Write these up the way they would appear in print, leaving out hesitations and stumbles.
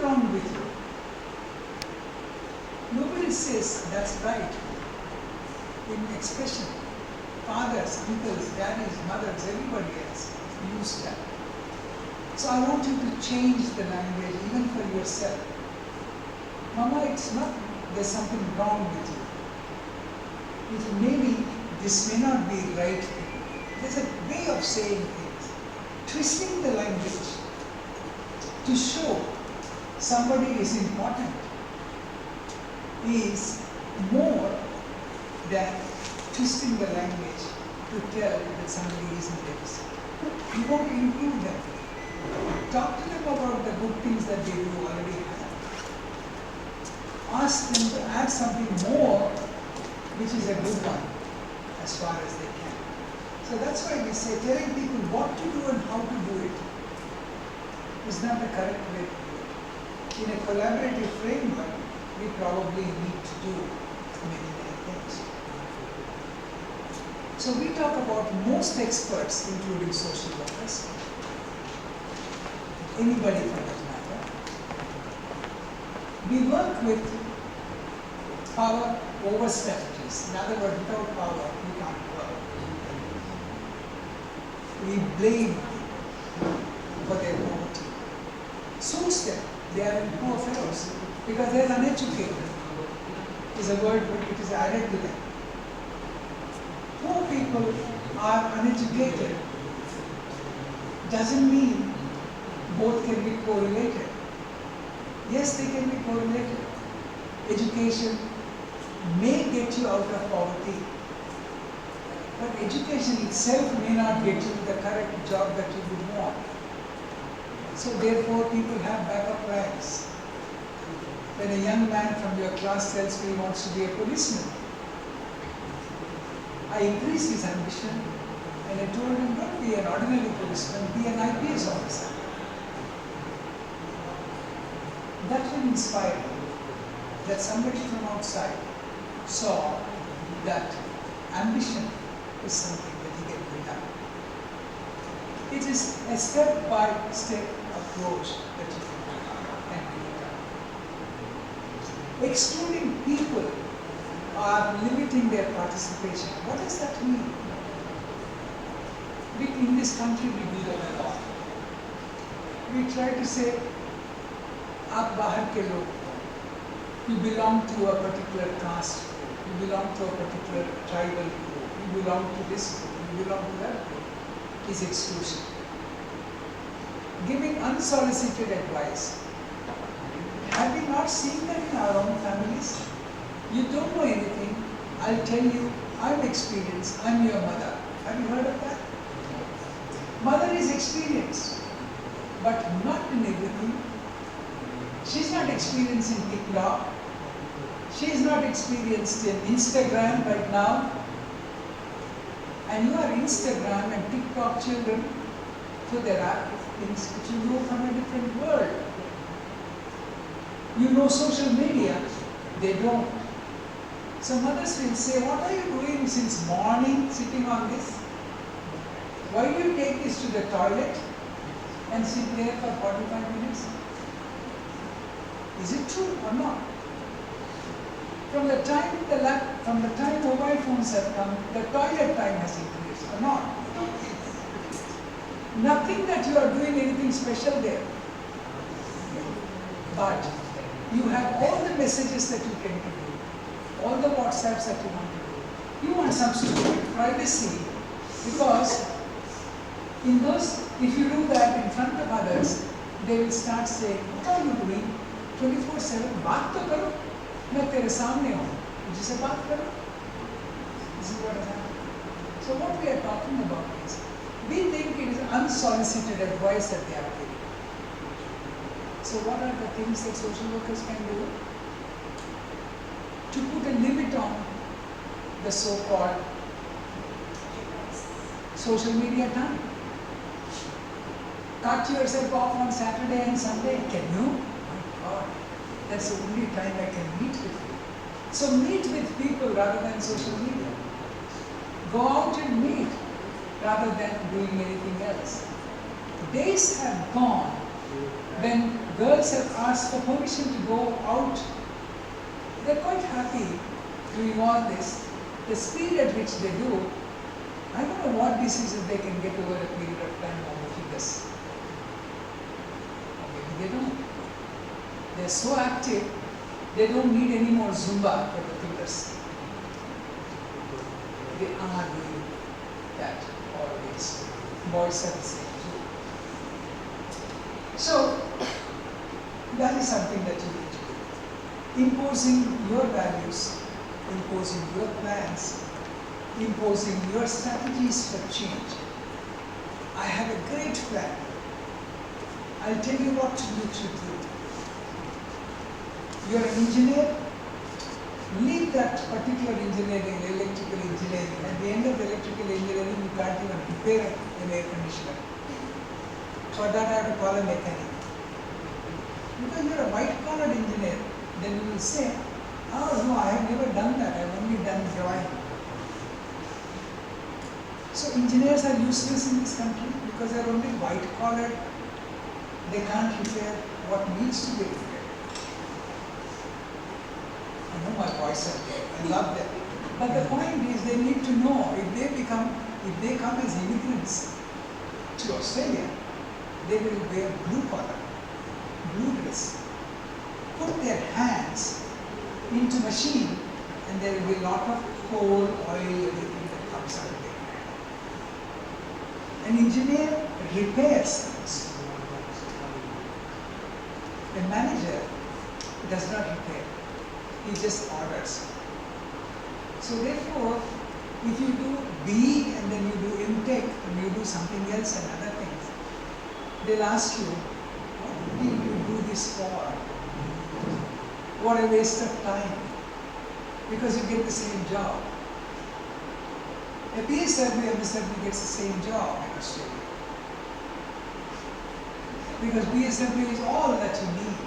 wrong with you. Nobody says that's right. In expression, fathers, uncles, daddies, mothers, everybody else use that. So I want you to change the language even for yourself. Mama, it's not there's something wrong with you. It maybe this may not be right thing. There's a way of saying things. Twisting the language to show somebody is important is more than twisting the language to tell that somebody isn't this. You won't include them. Talk to them about the good things that they do already have. Ask them to add something more, which is a good one, as far as they can. So that's why we say telling people what to do and how to do it is not the correct way to do it. In a collaborative framework, we probably need to do many things. So we talk about most experts, including social workers, anybody for that matter. We work with power over strategies. In other words, without power, we can't work. We blame for their poverty. Suits them. They are in poor fellows because they are uneducated. Is a word which is added to them. Poor people are uneducated. Doesn't mean both can be correlated. Yes, they can be correlated. Education may get you out of poverty, but education itself may not get you the correct job that you would want. So therefore, people have backup plans. When a young man from your class tells me he wants to be a policeman, I increased his ambition and I told him, don't be an ordinary policeman, be an IPS officer. That will inspire him, that somebody from outside saw that ambition is something that he can be done. It is a step-by-step approach that you can be done. Excluding people are limiting their participation. What does that mean? In this country we do that a lot. We try to say, आप बाहर के लोग हो, you belong to a particular caste group, you belong to a particular tribal group, you belong to this group, you belong to that group, is exclusion. Giving unsolicited advice. Have we not seen that in our own families? You don't know anything, I'll tell you, I'm experienced, I'm your mother. Have you heard of that? Mother is experienced, but not in everything. She's not experienced in TikTok. She's not experienced in Instagram right now. And you are Instagram and TikTok children, so there are things which you know from a different world. You know social media, they don't. So mothers will say, what are you doing since morning sitting on this? Why do you take this to the toilet and sit there for 45 minutes? Is it true or not? From the time mobile phones have come, the toilet time has increased or not? Nothing that you are doing anything special there. But you have all the messages that you can do, all the WhatsApps that you want to do. You want some stupid privacy because in those, if you do that in front of others, they will start saying, what are you doing? 24/7, बात तो करो, मैं तेरे सामने हूँ, मुझसे बात करो. This is what has happened. So what we are talking about is, we think it is unsolicited advice that they are giving. So what are the things that social workers can do? To put a limit on the so-called social media time. Cut yourself off on Saturday and Sunday. Can you? That's the only time I can meet with you. So meet with people rather than social media. Go out and meet rather than doing anything else. Days have gone when girls have asked for permission to go out. They're quite happy doing all this. The speed at which they do, I don't know what diseases they can get over a period of time on the fingers. Or maybe they don't. They're so active, they don't need any more Zumba for the fingers. They are doing that always. Boys are the same too. So, that is something that you need to do. Imposing your values, imposing your plans, imposing your strategies for change. I have a great plan. I'll tell you what you should do. You're an engineer, leave that particular engineering, electrical engineering. At the end of electrical engineering, you can't even repair an air conditioner. For that, I have to call a mechanic. Because you're a white-collar engineer, then you will say, oh no, I have never done that, I have only done drawing. So engineers are useless in this country because they are only white-collared. They can't repair what needs to be repaired. I know my boys are there, I love them. But the point is they need to know if they come as immigrants to Australia, they will wear blue collar, blue dress, put their hands into machine, and there will be a lot of coal, oil, everything that comes out of their hand. An engineer repairs things. A manager does not repair. He just orders. So therefore, if you do BE and then you do MTech and you do something else and other things, they'll ask you, what did you do this for? What a waste of time. Because you get the same job. A BSW, MSW gets the same job in Australia. Because BSW is all that you need.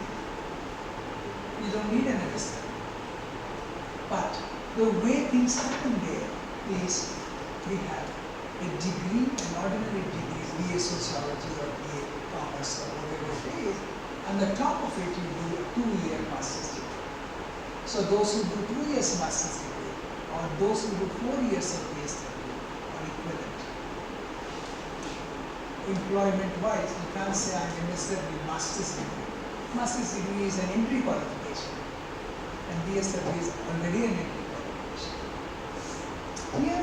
You don't need an MSW. But the way things happen there is we have a degree, an ordinary degree, BA Sociology or BA Commerce or whatever it is. On the top of it, you do a 2-year master's degree. So those who do 2 years master's degree or those who do 4 years of BSW are equivalent. Employment-wise, you can't say I'm MSW master's degree. Master's degree is an entry qualification, and BSW is already an entry qualification. Here,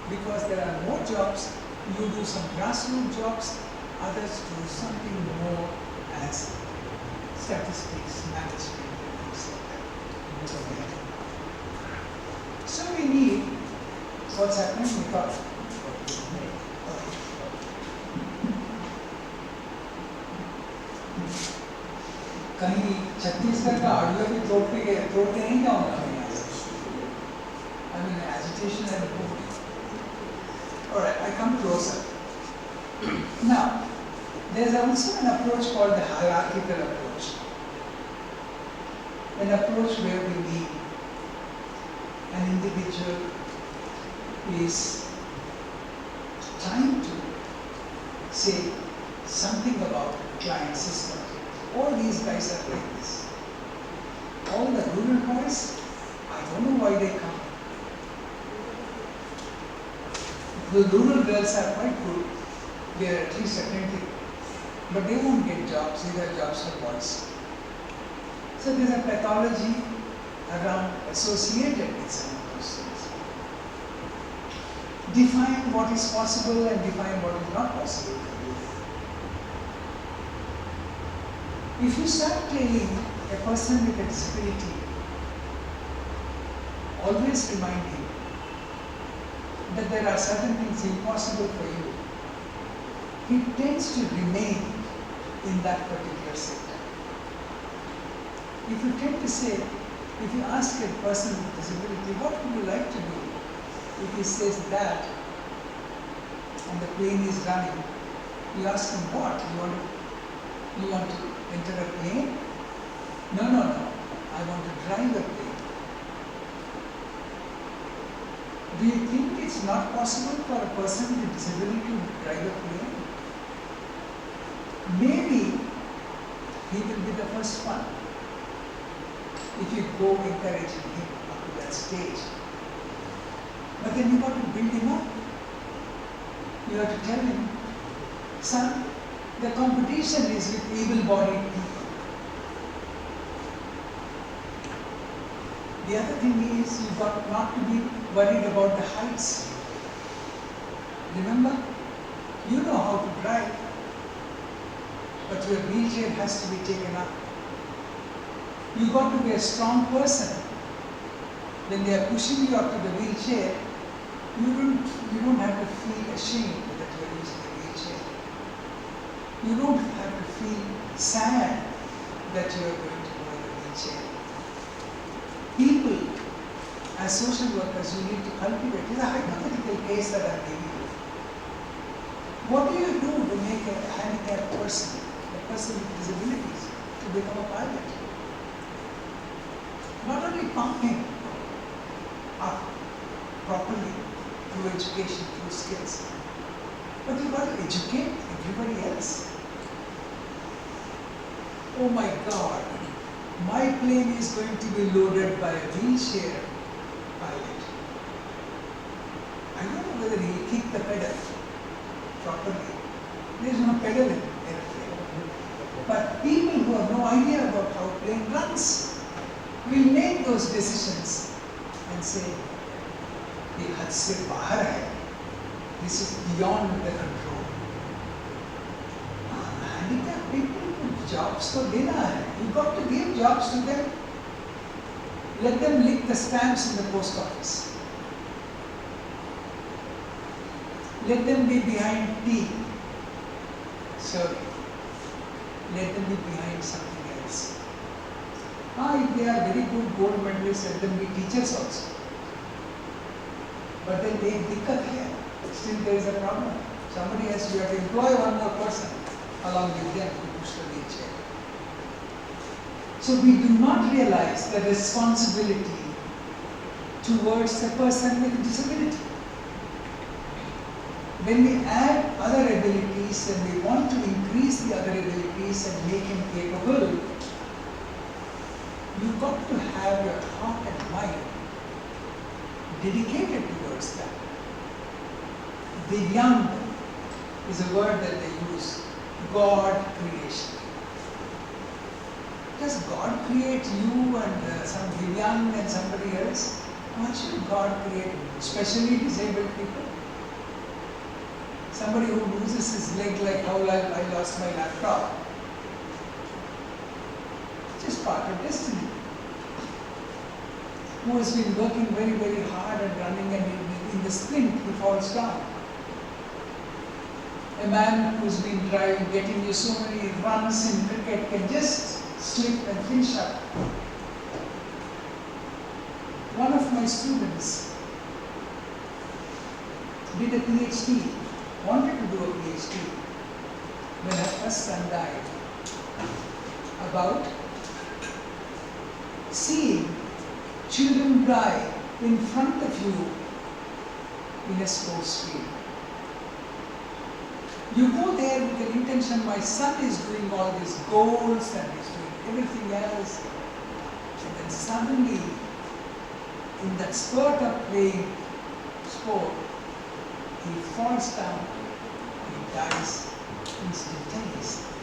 because there are more jobs, you do some grassroots jobs, others do something more as statistics, management, and things like that. So we need, what's happening? We got कहीं छत्तीसगढ़ का audio भी तोड़ के नहीं जाऊंगा मैं यहाँ से. I mean agitation and movement. All right, I come closer. Now, there's also an approach called the hierarchical approach. An approach where we need an individual is trying to say something about client system. All these guys are like this. All the rural boys, I don't know why they come. The rural girls are quite good. They are at least attentive. But they won't get jobs. These are jobs for boys. So there's a pathology around associated with some of those things. Define what is possible and define what is not possible. If you start training a person with a disability, always remind him that there are certain things impossible for you. He tends to remain in that particular sector. If you tend to say, if you ask a person with disability, what would you like to do? If he says that, and the plane is running, you ask him what? You want to enter a plane? No. I want to drive a plane. Do you think it's not possible for a person with disability to drive a plane? Maybe he will be the first one. If you go encouraging him up to that stage. But then you got to build him up. You have to tell him, son, the competition is with able-bodied people. The other thing is, you've got not to be worried about the heights. Remember, you know how to drive, but your wheelchair has to be taken up. You've got to be a strong person. When they are pushing you up to the wheelchair, you don't have to feel ashamed that you are using a wheelchair. You don't have to feel sad that you are going to go in a wheelchair. People, as social workers, you need to cultivate. It is a hypothetical case that I am giving you. What do you do to make a handicapped person, a person with disabilities, to become a pilot? Not only pump him up properly through education, through skills, but you've got to educate everybody else. Oh my God, my plane is going to be loaded by a wheelchair pilot. I don't know whether he kick the pedal properly. There is no pedal in airplane. But people who have no idea about how a plane runs will make those decisions and say, ये हद से बाहर है. This is beyond the control. Handicapped people को jobs तो देना है. You've got to give jobs to them. Let them lick the stamps in the post office. Let them be behind tea. Sorry. Let them be behind something else. If they are very good gold medalists, let them be teachers also. But then they dikkat here. Still there is a problem. Somebody has, you have to employ one more person along with them to push the wheelchair. So we do not realize the responsibility towards the person with disability. When we add other abilities and we want to increase the other abilities and make him capable, you've got to have your heart and mind dedicated towards that. Divyang is a word that they use, God creation. Does God create you and some Divyang and somebody else? Why should God create specially disabled people? Somebody who loses his leg like how I lost my laptop. It's just part of destiny. Who has been working very, very hard and running, and in the sprint he falls down. A man who's been driving, getting you so many runs in cricket can just slip and finish up. One of my students did a PhD, wanted to do a PhD when her first son died, about seeing children die in front of you in a sports field. You go there with the intention, my son is doing all these goals and he's doing everything else, and then suddenly, in that spurt of playing sport, he falls down, he dies instantaneously.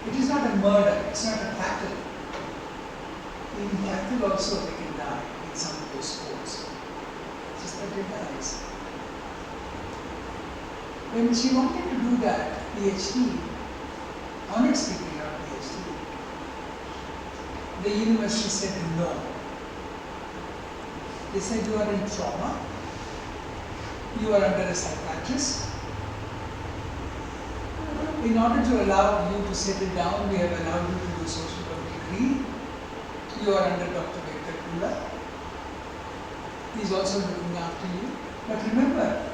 It is not a murder, it's not a tackle. In tackle also they can die in some of those sports. Just that it dies. When she wanted to do that PhD, honors degree, not PhD, the university said no. They said you are in trauma, you are under a psychiatrist. In order to allow you to settle down, we have allowed you to do social work degree. You are under Dr. Venkatula. He is also looking after you. But remember,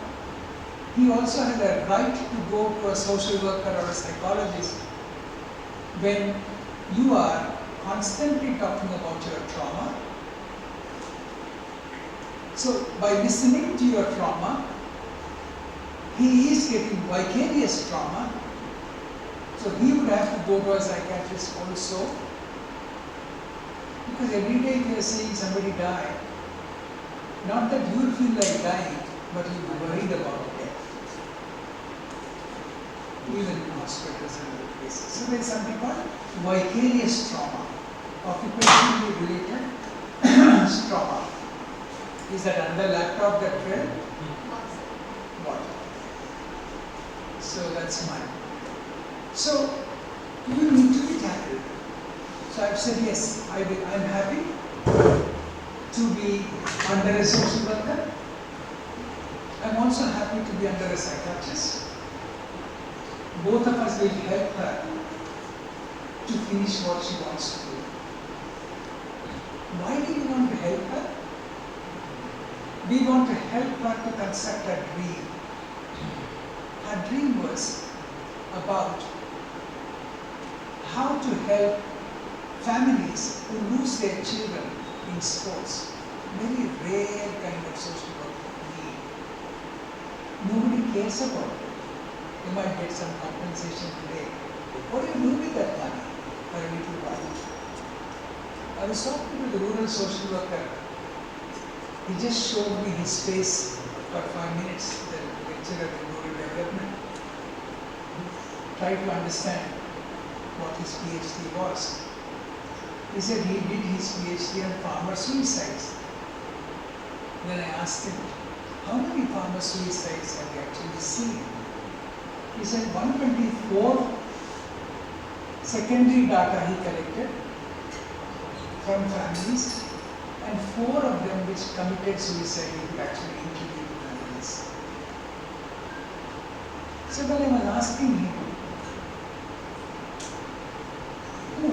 he also has a right to go to a social worker or a psychologist when you are constantly talking about your trauma. So by listening to your trauma, he is getting vicarious trauma. So So he would have to go to a psychiatrist also, because every day if you are seeing somebody die, not that you will feel like dying, but you will be worried about death. Even in hospitals and other places. So there is something called vicarious trauma, occupationally related trauma. Is that another laptop that fell? What? So that's mine. So you need to be tackled. So I've said yes, I'm happy to be under a social worker. I'm also happy to be under a psychiatrist. Both of us will help her to finish what she wants to do. Why do we want to help her? We want to help her to construct a dream. Her dream was about how to help families who lose their children in sports. Very rare kind of social work need. Nobody cares about it. You might get some compensation today. What do you do with that money for a little while? I was talking to the rural social worker. He just showed me his face for 5 minutes, the lecturer in rural development. Tried to understand what his PhD was. He said he did his PhD on farmer suicides. Then I asked him, how many farmer suicides have you actually seen? He said 124 secondary data he collected from families, and 4 of them which committed suicide he actually interviewed families. So when I was asking him, who?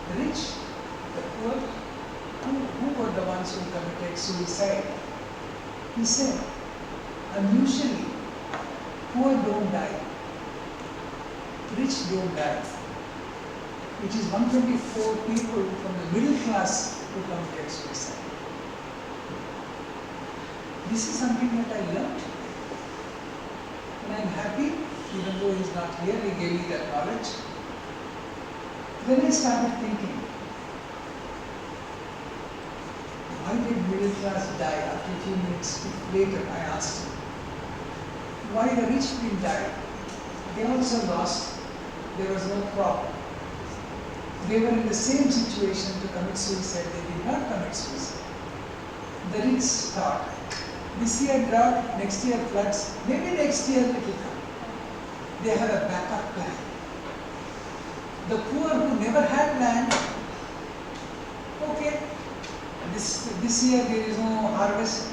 The rich? The poor? Who were the ones who committed suicide? He said, unusually, poor don't die, rich don't die. It is 124 people from the middle class who committed suicide. This is something that I learned. And I am happy, even though he is not here, he gave me that knowledge. Then I started thinking, why did middle class die? After a few minutes later, I asked him, why the rich didn't die? They also lost. There was no crop. They were in the same situation to commit suicide. They did not commit suicide. The rich thought, this year drought, next year floods, maybe next year it will come. They have a backup plan. The poor who never had land, okay, this year there is no harvest,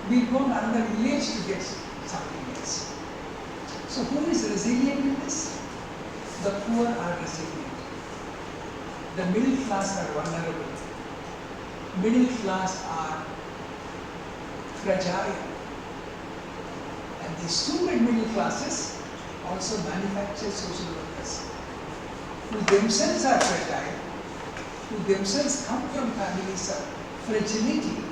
we go to another village to get something else. So who is resilient in this? The poor are resilient. The middle class are vulnerable. Middle class are fragile. And these stupid middle classes also manufacture social workers who themselves are fragile, who themselves come from families of fragility.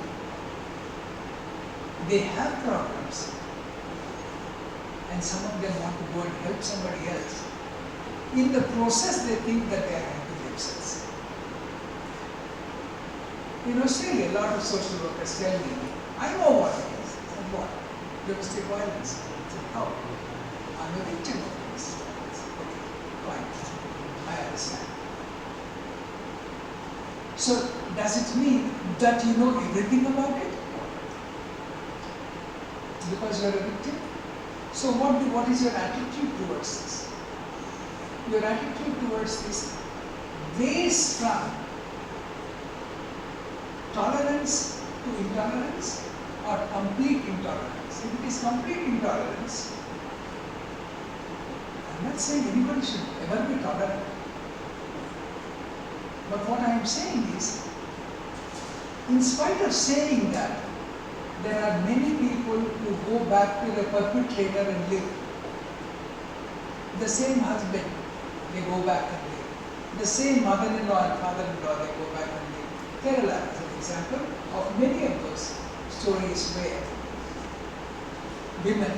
They have problems, and some of them want to go and help somebody else. In the process, they think that they are helping themselves. In Australia, a lot of social workers tell me, I know what it is. I said, what? Domestic violence. I said, how? I'm a victim of this. I said, okay, fine. I understand. So, does it mean that you know everything about it? Because you are a victim? So, what is your attitude towards this? Your attitude towards this varies from tolerance to intolerance or complete intolerance. If it is complete intolerance, I'm not saying anybody should ever be tolerant. But what I am saying is, in spite of saying that, there are many people who go back to the perpetrator and live. The same husband, they go back and live. The same mother-in-law and father-in-law, they go back and live. Kerala is an example of many of those stories where women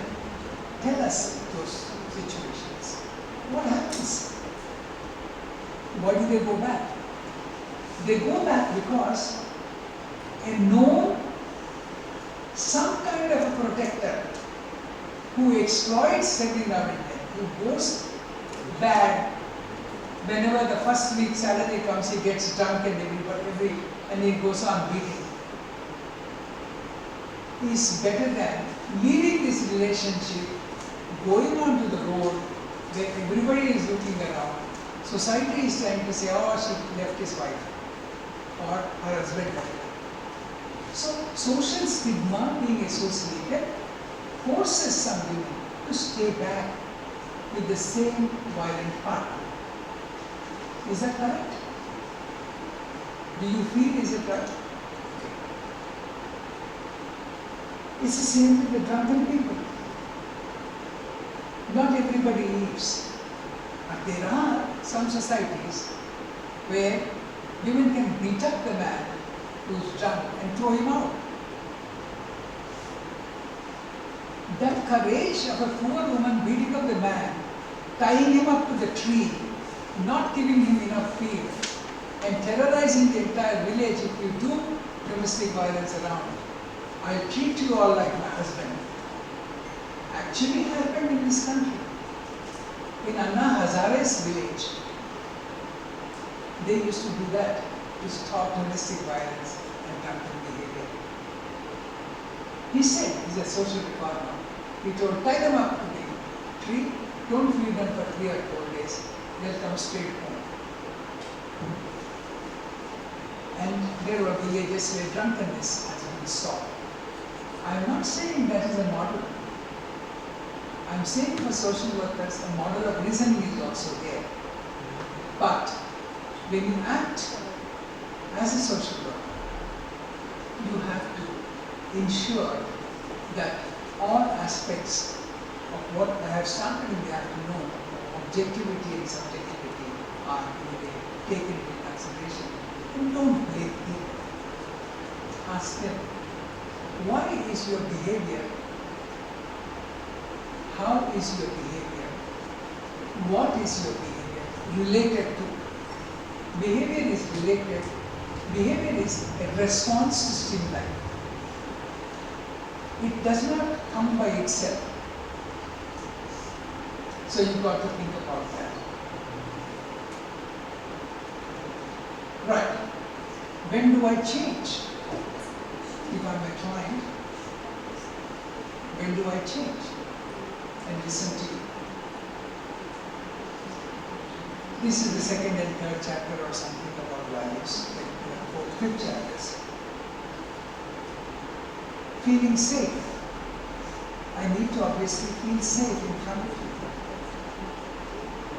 tell us those situations. what happens? Why do they go back? They go back because a known, some kind of a protector who exploits second love intent, who goes bad whenever the first week salary comes, he gets drunk and he goes on beating. Is better than leaving this relationship, going on to the road where everybody is looking around. Society is trying to say, oh, she left his wife or her husband. So social stigma being associated forces some women to stay back with the same violent partner. Is that correct? Do you feel is it right? It's the same with the drunken people. Not everybody leaves. But there are some societies where women can beat up the man who's drunk and throw him out. That courage of a poor woman beating up the man, tying him up to the tree, not giving him enough fear, and terrorizing the entire village if you do domestic violence around. I'll treat you all like my husband. Actually happened in this country. In Anna Hazare's village, they used to do that to stop domestic violence and drunken behavior. He said, he's a social reformer, he told, tie them up to the tree, don't feed them for 3 or 4 days, they'll come straight home. And there were villages where drunkenness has been stopped. I am not saying that is a model. I am saying for social workers, a model of reasoning is also there. But when you act as a social worker, you have to ensure that all aspects of what I have started in the afternoon, objectivity and subjectivity, are in a way taken into consideration. And don't blame people. Ask them, why is your behavior? How is your behavior? What is your behavior related to? Behavior is related. Behavior is a response to stimuli. It does not come by itself. So you've got to think about that. Right. When do I change? If I'm a client, when do I change and listen to you? This is the second and third chapter or something about values, like fourth, fifth chapters. Feeling safe. I need to obviously feel safe in front of you.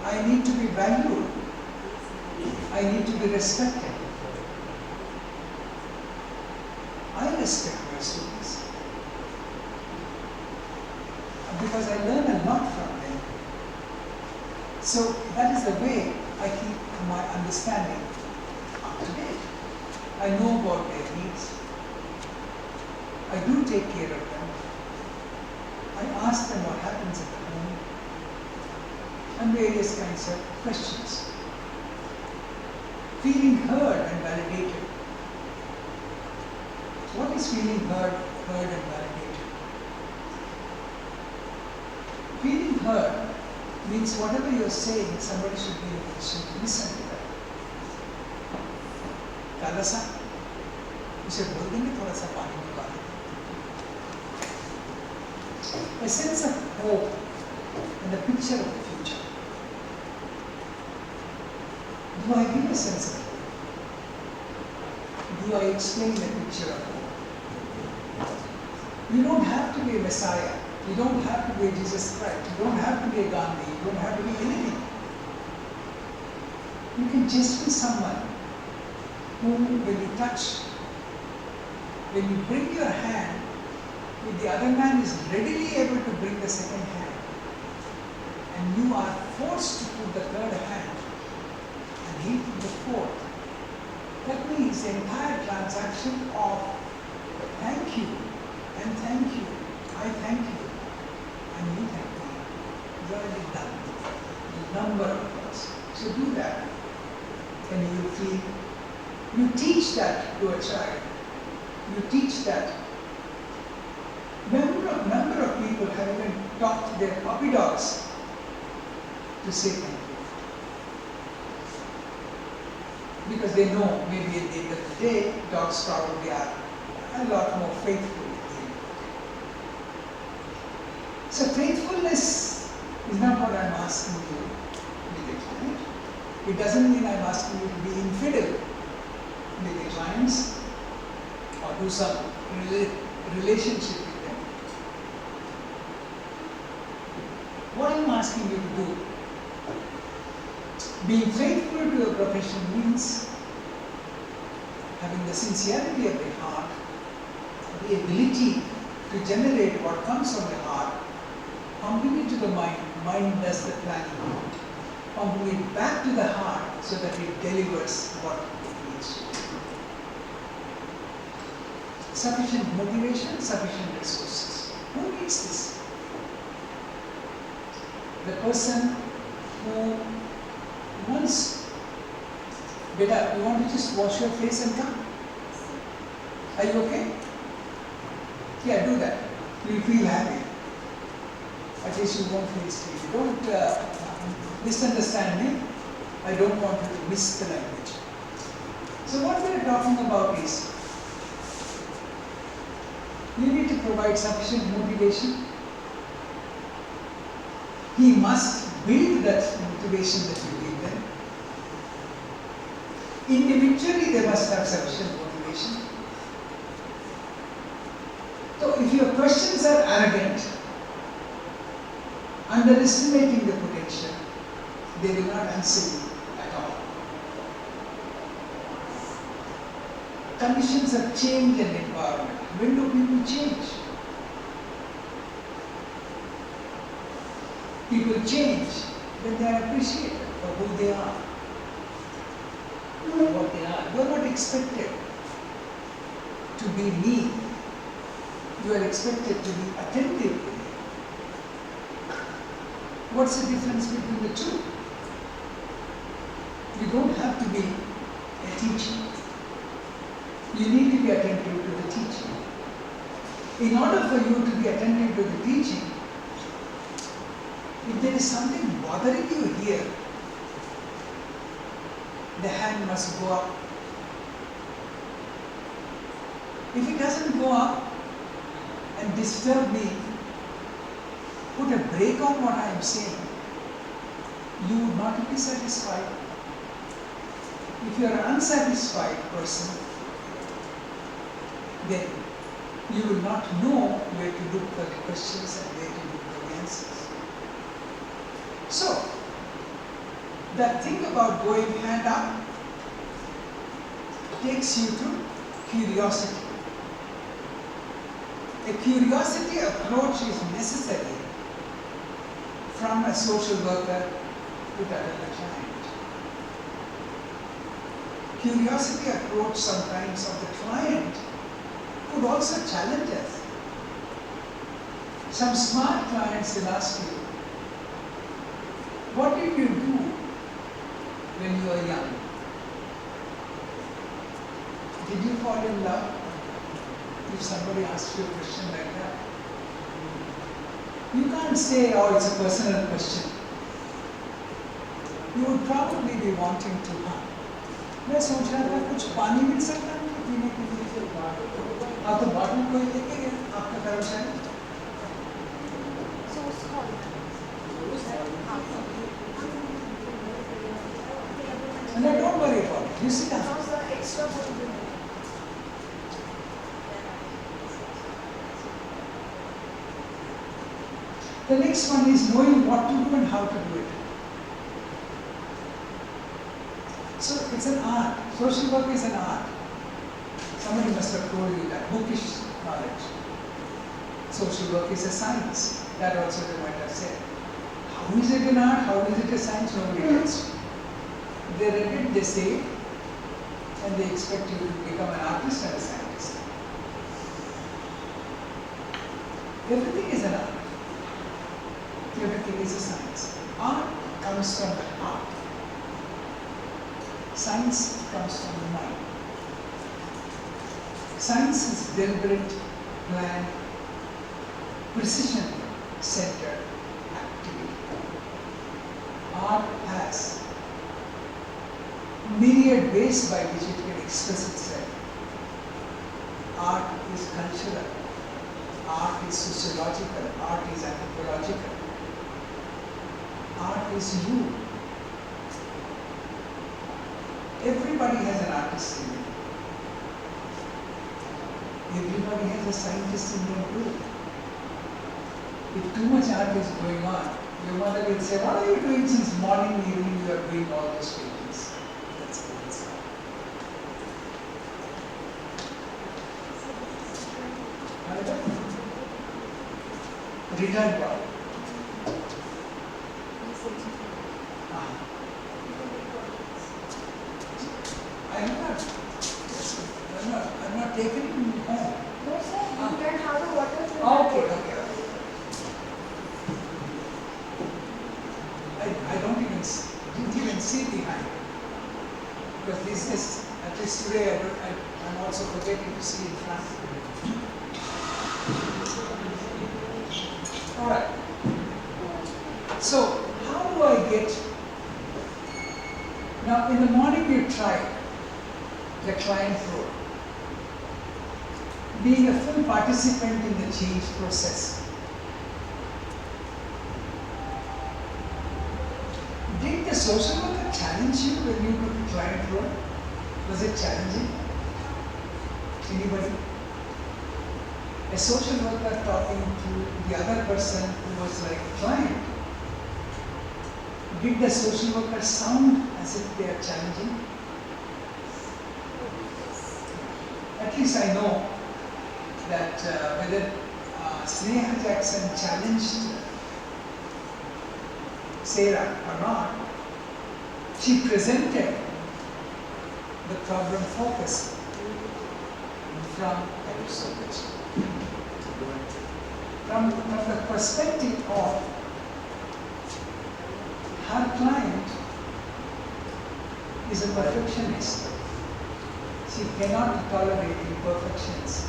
I need to be valued. I need to be respected. I respect my students because I learn a lot from them. So that is the way I keep my understanding up to date. I know about their needs. I do take care of them. I ask them what happens at home and various kinds of questions. Feeling heard and validated. What is feeling heard and validated? Feeling heard means whatever you're saying, somebody should be in a position to listen to that. Kalasa, उसे बोल देंगे थोड़ा सा पानी निकाल. A sense of hope and a picture of the future. Do I give a sense of hope? Do I explain the picture of hope? You don't have to be a Messiah. You don't have to be a Jesus Christ. You don't have to be a Gandhi. You don't have to be anything. You can just be someone who, when you touch, when you bring your hand, if the other man is readily able to bring the second hand, and you are forced to put the third hand, and he put the fourth, that means the entire transaction of thank you and thank you, I thank you, and you thank me, is already done. The teach that to a child, you teach that. Number of people have even taught their puppy dogs to say thank you. Because they know maybe at the end of the day, dogs probably are a lot more faithful. So faithfulness is not what I'm asking you with the client. It doesn't mean I'm asking you to be infidel with the clients or do some relationship with them. What I'm asking you to do, being faithful to a profession means having the sincerity of the heart, the ability to generate what comes from the heart, pumping it to the mind, mind does the planning, pumping it back to the heart so that it delivers what it needs. Sufficient motivation, sufficient resources. Who needs this? The person who wants, Beta, you want to just wash your face and come? Are you okay? Yeah, do that. You'll feel happy. At least you won't feel sleepy. Don't misunderstand me. I don't want you to miss the language. So what we are talking about is, you need to provide sufficient motivation. He must build that motivation that you give them. Individually, they must have sufficient motivation. So if your questions are arrogant, underestimating the potential, they will not answer you at all. Conditions of change and environment. When do people change? People change when they are appreciated for who they are, what they are. You are not expected to be mean. You are expected to be attentive to me. What's the difference between the two? You don't have to be a teacher. You need to be attentive to the teaching. In order for you to be attentive to the teaching, if there is something bothering you here, the hand must go up. If it doesn't go up and disturb me, put a break on what I am saying, you would not be satisfied. If you are an unsatisfied person, then you will not know where to look for the questions and where to look for the answers. So, that thing about going hand up takes you to curiosity. A curiosity approach is necessary from a social worker to that of a client. Curiosity approach sometimes of the client could also challenge us. Some smart clients will ask you, what did you do when you were young? Did you fall in love? If somebody asks you a question like that, you can't say, oh, it's a personal question. You would probably be wanting to know. मैं सोच रहा था कुछ पानी मिल सकता है पीने के लिए? आप तो बॉटल कोई लेके गए आपका कर्मचारी? No, don't worry about it. You sit down. The next one is knowing what to do and how to do it. So it's an art. Social work is an art. Somebody must have told you that. Bookish knowledge. Social work is a science. That also they might have said. How is it an art? How is it a science? Nobody knows. They read it, they say it, and they expect you to become an artist and a scientist. Everything is an art. Everything is a science. Art comes from the heart. Science comes from the mind. Science is deliberate, planned, precision-centered activity. Art has myriad ways by which it can express itself. Art is cultural, art is sociological, art is anthropological. Art is you. Everybody has an artist in them. Everybody has a scientist in them too. If too much art is going on, your mother will say, what are you doing since morning, evening, you are doing all those paintings? That's the answer. Retired boy. I'm not taking it home. No, sir, you can have the water. Okay. I didn't even see behind. Because this is, at least today, I'm also forgetting to see in front. Alright. So, how do I get, now in the morning you try the client role, being a full participant in the change process. Did the social worker challenge you when you took the client role? Was it challenging? Anybody? A social worker talking to the other person who was like a client. Did the social worker sound as if they are challenging? At least I know that whether Sneha Jackson challenged Sarah or not, she presented the problem focus from the perspective of her client is a perfectionist. She cannot tolerate imperfections.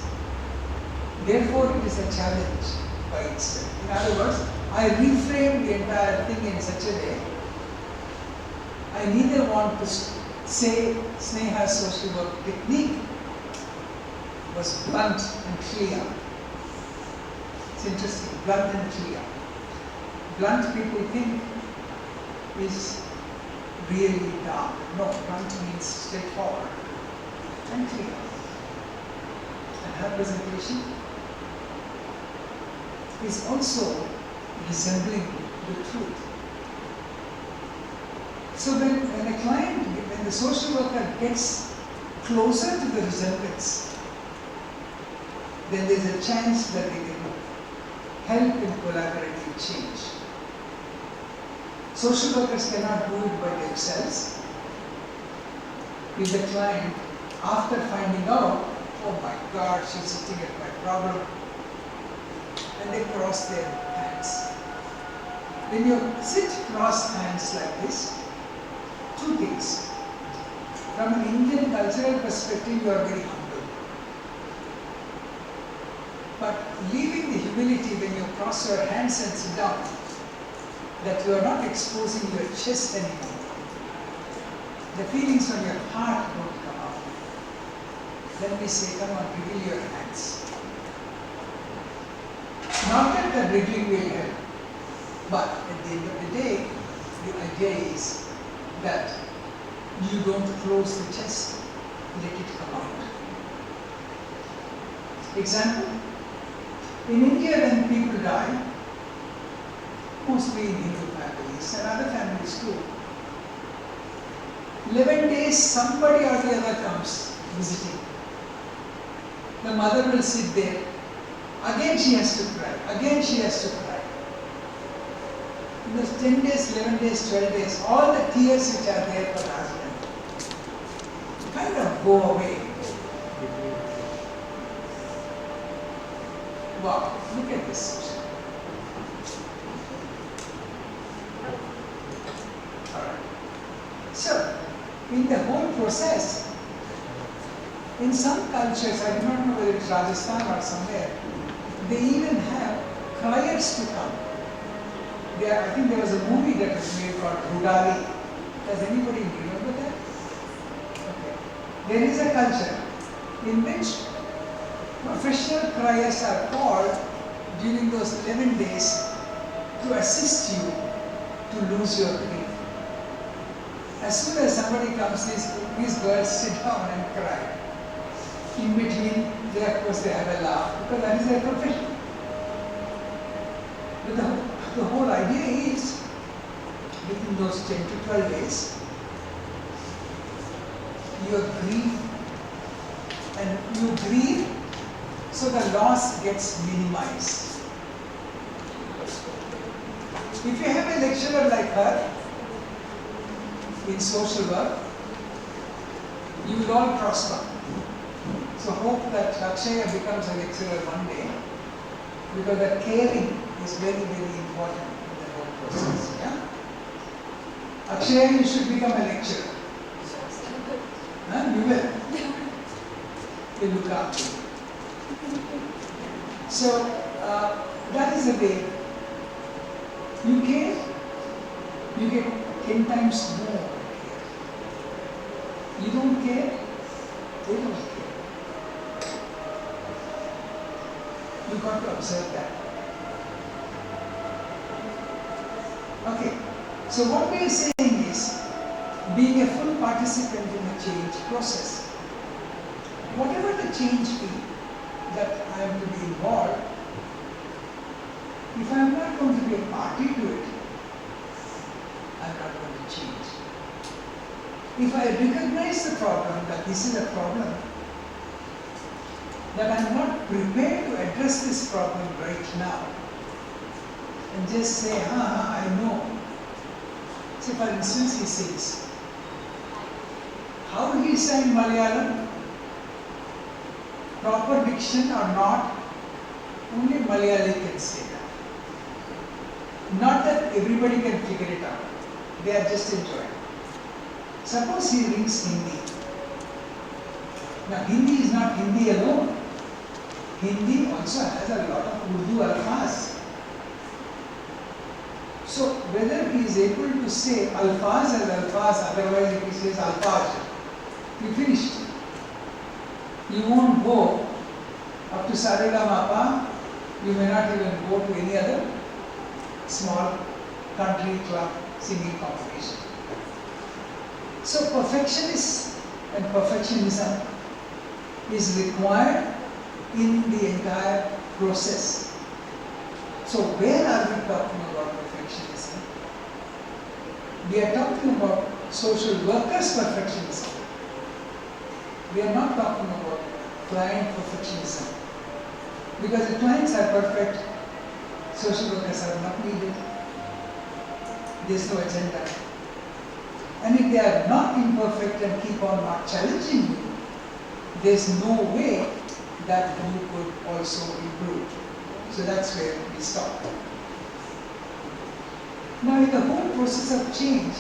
Therefore, it is a challenge by itself. In other words, I reframe the entire thing in such a way. I neither want to say Sneha's social work technique was blunt and clear. It's interesting, blunt and clear. Blunt people think is really dark. No, blunt means straightforward and clear. And her presentation is also resembling the truth. So when the social worker gets closer to the resemblance, then there is a chance that they can help in collaborative change. Social workers cannot do it by themselves. If the client, after finding out, oh my God, she's sitting at my problem, and they cross their hands. When you sit cross hands like this, two things. From an Indian cultural perspective, you are very humble. But leaving the humility when you cross your hands and sit down, that you are not exposing your chest anymore. The feelings on your heart don't come out. Then we say, come on, reveal your hands. Not that the wriggling will help, but at the end of the day, the idea is that you don't close the chest, let it come out. Example, in India when people die, mostly in Hindu families and other families too, 11 days somebody or the other comes visiting. The mother will sit there. Again she has to cry. Again she has to cry. In those 10 days, 11 days, 12 days, all the tears which are there for the husband kind of go away. Wow, look at this. Alright. So, in the whole process, In some cultures, I do not know whether it's Rajasthan or somewhere, they even have criers to come. I think there was a movie that was made called Rudali. Does anybody remember that? Okay. There is a culture in which professional criers are called during those 11 days to assist you to lose your grief. As soon as somebody comes, these girls sit down and cry. In between, of course, they have a laugh because that is their profession. But the whole idea is, within those 10 to 12 days, you grieve, and you grieve so the loss gets minimized. If you have a lecturer like her in social work, you will all prosper. So hope that Akshaya becomes a lecturer one day, because that caring is very, very important in the whole process. Yeah? Akshaya, you should become a lecturer. Huh? You will. You look after you. So that is the way. You care, you get 10 times more care. You don't care, they don't care. You got to observe that. Okay, so what we are saying is, being a full participant in the change process, whatever the change be that I am to be involved, if I am not going to be a party to it, I am not going to change. If I recognize the problem, that this is a problem, that I am not prepared to address this problem right now, and just say, I know. So for instance, he sings. How he sang Malayalam, proper diction or not, only Malayali can say that. Not that everybody can figure it out. They are just enjoying. Suppose he rings Hindi. Now Hindi is not Hindi alone. Hindi also has a lot of Urdu alfaz. So whether he is able to say alfaz as alfaz, otherwise if he says alfaz, you finished. You won't go up to Sarega Mapa, you may not even go to any other small country club singing competition. So perfectionist and perfectionism is required in the entire process. So where are we talking about perfectionism? We are talking about social workers' perfectionism. We are not talking about client perfectionism. Because the clients are perfect, social workers are not needed. There is no agenda. And if they are not imperfect and keep on not challenging you, there is no way that you could also improve. So that's where we stop. Now in the whole process of change,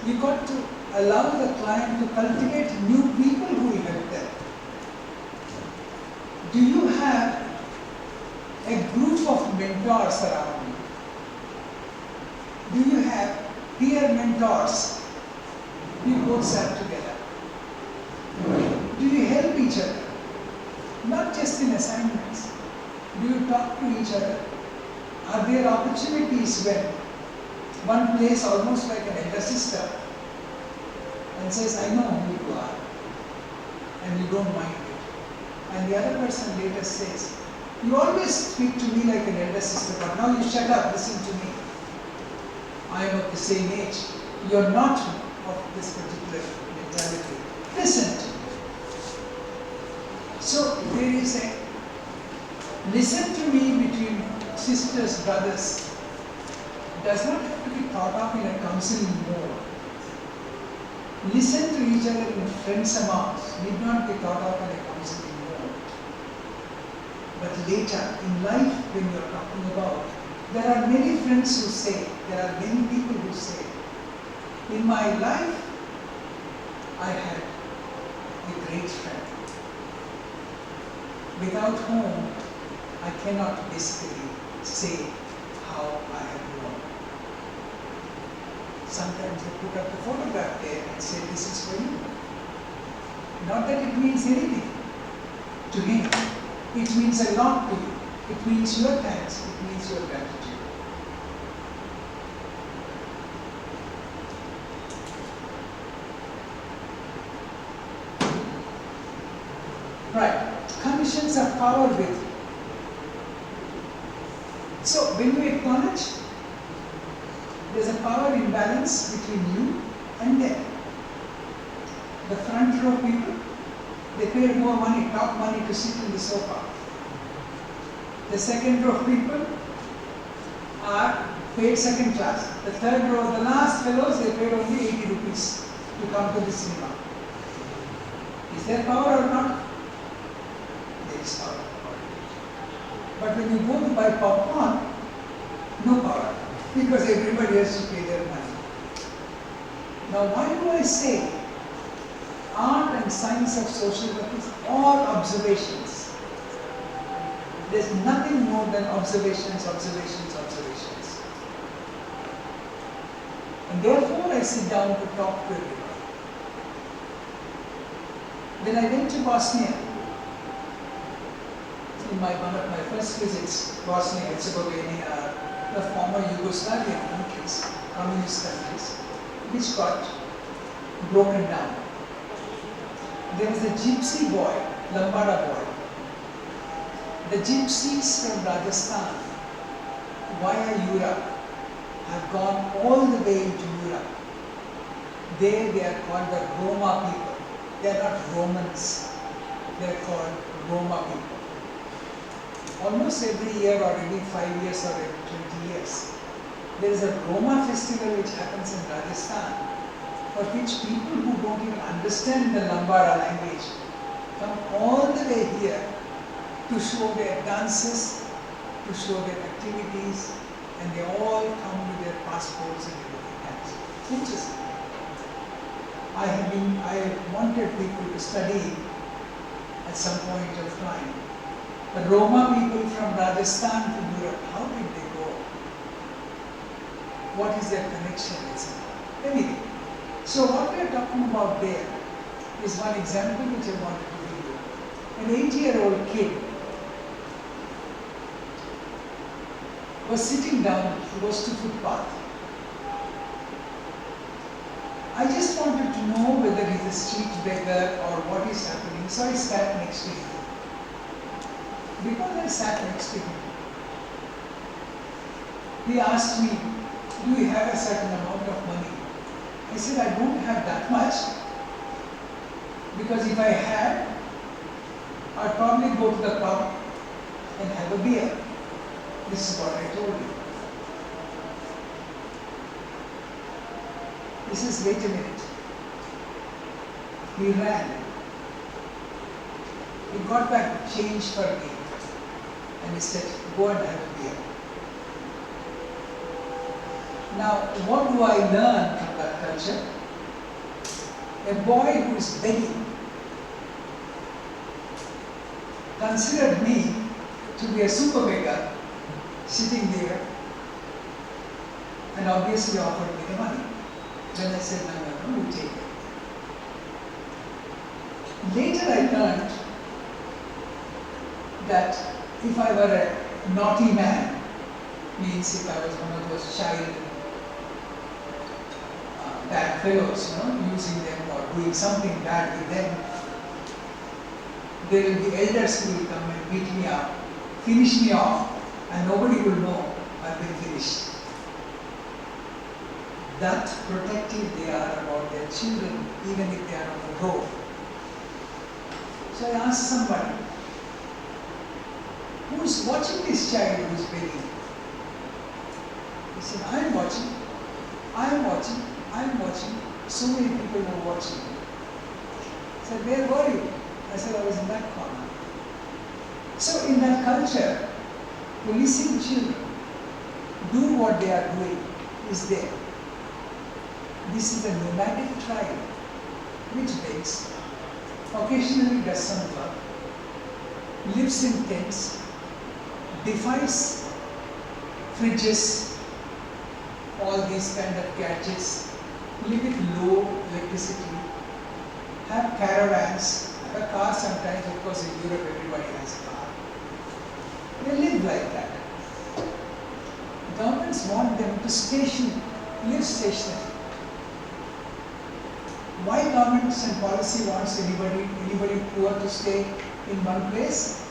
you got to allow the client to cultivate new people who will help them. Do you have a group of mentors around you? Do you have peer mentors? You both sat together. Do you help each other? Not just in assignments. Do you talk to each other? Are there opportunities when one plays almost like an elder sister and says, I know who you are, and you don't mind it. And the other person later says, you always speak to me like an elder sister, but now you shut up, listen to me. I am of the same age. You are not of this particular mentality. Listen to me. So there is a listen to me between sisters, brothers. It does not have to be thought of in a counseling mode. Listen to each other in friends amounts need not be thought of in a counseling mode. But later in life, when you are talking about, there are many friends who say, there are many people who say, in my life, I had a great friend, without whom I cannot basically say how I have grown. Sometimes they put up the photograph there and say, this is for you. Not that it means anything to him. It means a lot to you. It means your thanks. It means your gratitude. Right. Conditions of power with. So when you acknowledge, there's a power imbalance between you and them. The front row people, they paid more money, top money to sit in the sofa. The second row people are paid second class. The third row, the last fellows, they paid only 80 rupees to come to the cinema. Is there power or not? There is power. But when you go to buy popcorn, no power, because everybody has to pay their money. Now why do I say art and science of social work is all observations? There's nothing more than observations, observations, observations. And therefore I sit down to talk to everyone. When I went to Bosnia, in one of my first visits, Bosnia, Herzegovina, the former Yugoslavian countries, communist countries, which got broken down. There was a gypsy boy, Lambada boy. The gypsies from Rajasthan, via Europe, have gone all the way into Europe. There they are called the Roma people. They are not Romans. They are called Roma people. Almost every year or every 5 years or every 20 years, there is a Roma festival which happens in Rajasthan, for which people who don't even understand the Lambada language come all the way here to show their dances, to show their activities, and they all come with their passports and everything else. Interesting. I wanted people to study at some point of time. The Roma people from Rajasthan to Europe, how did they go? What is their connection, etc. Anyway, so what we are talking about there is one example which I wanted to give you. An 8-year-old kid was sitting down, he was to footpath. I just wanted to know whether he's a street beggar or what is happening, so I sat next to him. Because I sat next to him, he asked me, do you have a certain amount of money? I said, I don't have that much, because if I had, I'd probably go to the pub and have a beer. This is what I told him. He says, wait a minute. He ran. He got back change for me. And he said, go and have a beer. Now, what do I learn from that culture? A boy who is begging considered me to be a super beggar sitting there and obviously offered me the money. Then I said, no, you take it. Later I learned that if I were a naughty man, means if I was one of those child bad fellows, using them or doing something bad with them, there will be elders who will come and beat me up, finish me off, and nobody will know I've been finished. That protective they are about their children, even if they are on the road. So I asked somebody, who's watching this child who's begging? He said, I'm watching, I'm watching, I'm watching. So many people are watching. I said, where were you? I said, I was in that corner. So in that culture, policing children, do what they are doing, is there. This is a nomadic tribe which begs. occasionally does some work, lives in tents, defies fridges, all these kind of gadgets, live with low electricity, have caravans, have a car sometimes. Of course in Europe everybody has a car. They live like that. Governments want them to live stationary. Why governments and policy wants anybody poor to stay in one place?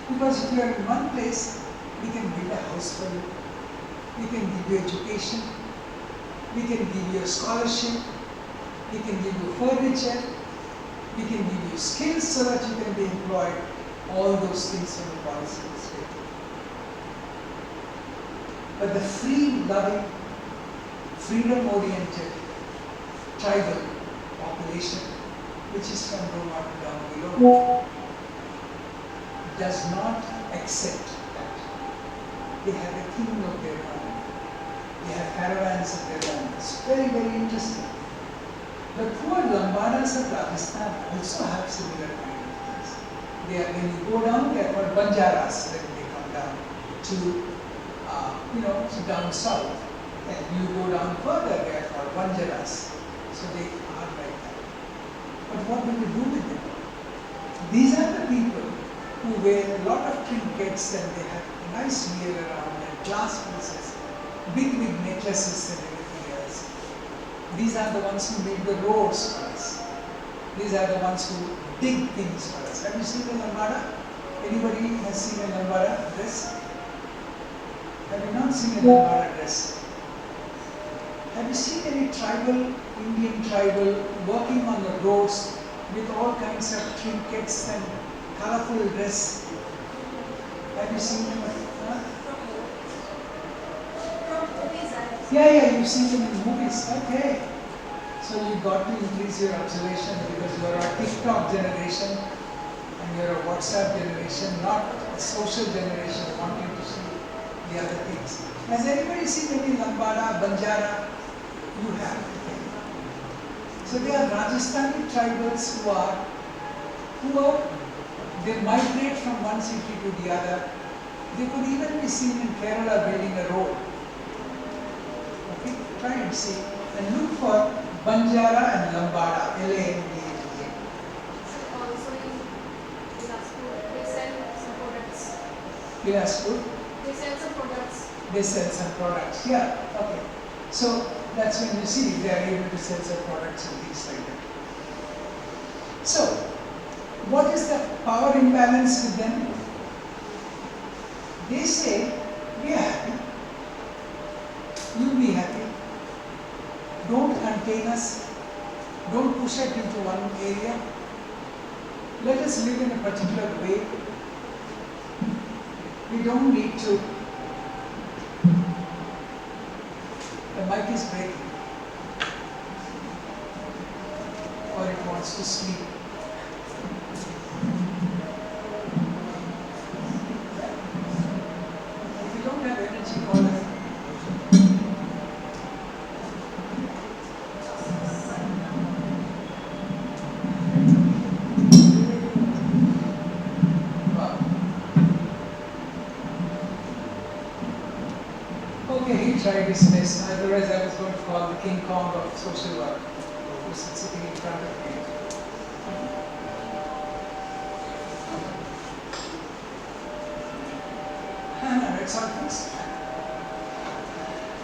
Because if you are in one place, we can build a house for you, we can give you education, we can give you a scholarship, we can give you furniture, we can give you skills so that you can be employed. All those things from the policy perspective. But the free-loving, freedom-oriented, tribal population, which is from Roma to down below, does not accept that. They have a king of their own. They have caravans of their own. It's very, very interesting. The poor Lambadas of Rajasthan also have similar kind of things. When you go down, they are called Banjaras when they come down to down south. And you go down further, they are called Banjaras. So they are like that. But what do we do with them? These are the people who wear a lot of trinkets and they have nice wear around and glass pieces, big necklaces and everything else. These are the ones who make the roads for us. These are the ones who dig things for us. Have you seen a lambada? Anybody has seen a lambada dress? Have you not seen a lambada dress? Have you seen any Indian tribal working on the roads with all kinds of trinkets and colorful dress? Have you seen them? Huh? Yeah, you've seen them in movies. Okay. So you got to increase your observation because you are a TikTok generation and you are a WhatsApp generation, not a social generation wanting to see the other things. Has anybody seen any Lambada, Banjara? You have. So they are Rajasthani tribals they migrate from one city to the other. They could even be seen in Kerala building a road. Okay, try and see and look for Banjara and Lambada, L-A-M-B-A. Also in Bilaspur, they sell some products. Bilaspur? They sell some products. They sell some products, yeah, okay. So that's when you see they are able to sell some products and things like that. So, what is the power imbalance with them? They say, we are happy, you be happy, don't contain us, don't push us into one area, let us live in a particular way, we don't need to. The mic is breaking, or it wants to sleep. If you don't have energy, call us. Okay, he tried his best. Otherwise, I was going to call the King Kong of social work, who's sitting in front of me. No, it's all fixed.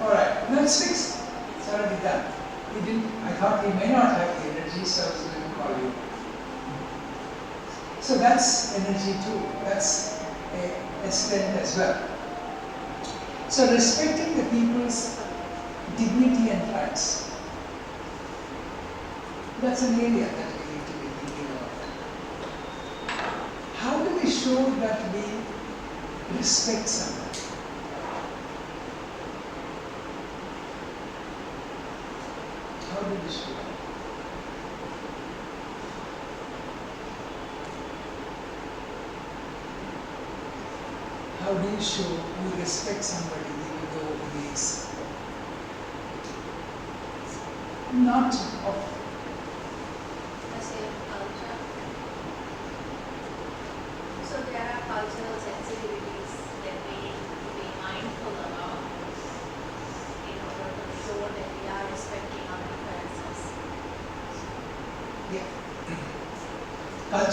Alright, no, it's fixed. It's already done. I thought he may not have the energy, so I was going to call you. So that's energy too. That's a strength as well. So respecting the people's dignity and rights. That's an area that we need to be thinking about. How do we show that we respect someone? How do we show that? How do you show you respect somebody even though he is not of The same culture.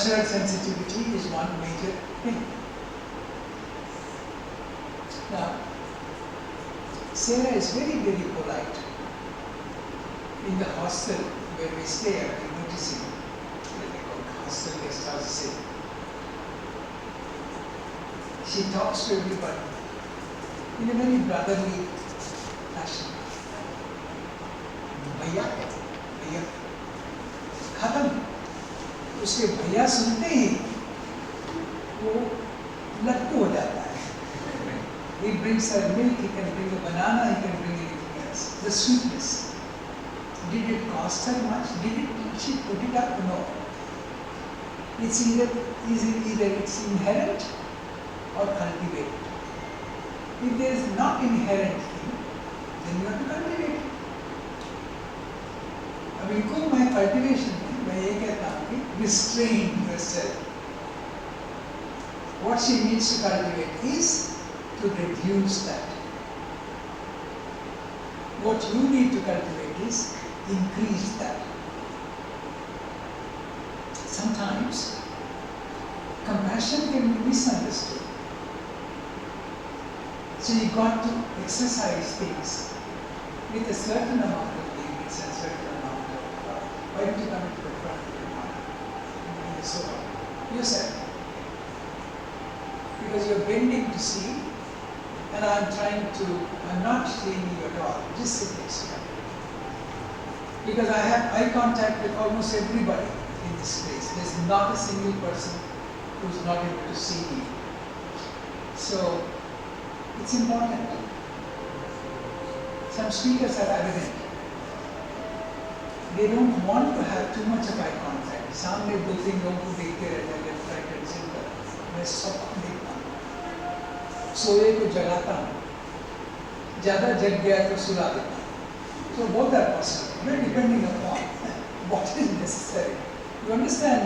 cultural sensitivity is one major thing. Now, Sarah is very, very polite. In the hostel where we stay, I've been noticing, what they call hostel guest house, she talks to everybody in a very brotherly fashion. भैया भैया खत्म उसके भैया सुनते ही वो लट्टू हो जाता है. He brings her milk, he can bring a banana, he can bring anything else. The sweetness. Did it cost her much? Did she put it up? No. It's either it's inherent or cultivated. If there is not inherent thing, then you have to cultivate it. अब इनको मैं cultivation में मैं ये कहता हूँ कि restrain yourself. What she needs to cultivate is to reduce that. What you need to cultivate is increase that. Sometimes compassion can be misunderstood. So you got to exercise things with a certain amount of limits and certain amount of why don't you come into the front of your mind? And so on. You said. Because you're bending to see, and I'm not seeing you at all. Just sit next to me. Because I have eye contact with almost everybody in this place. There's not a single person who's not able to see me. So, it's important. Some speakers are arrogant. They don't want to have too much of eye contact. सामने दो तीन लोगों को देखते रहते हैं left right and centre. मैं सबको देखता हूँ. सोए को जगाता हूँ. ज़्यादा जग गया तो सुला देता हूँ. So both are possible, depending upon what is necessary. You understand?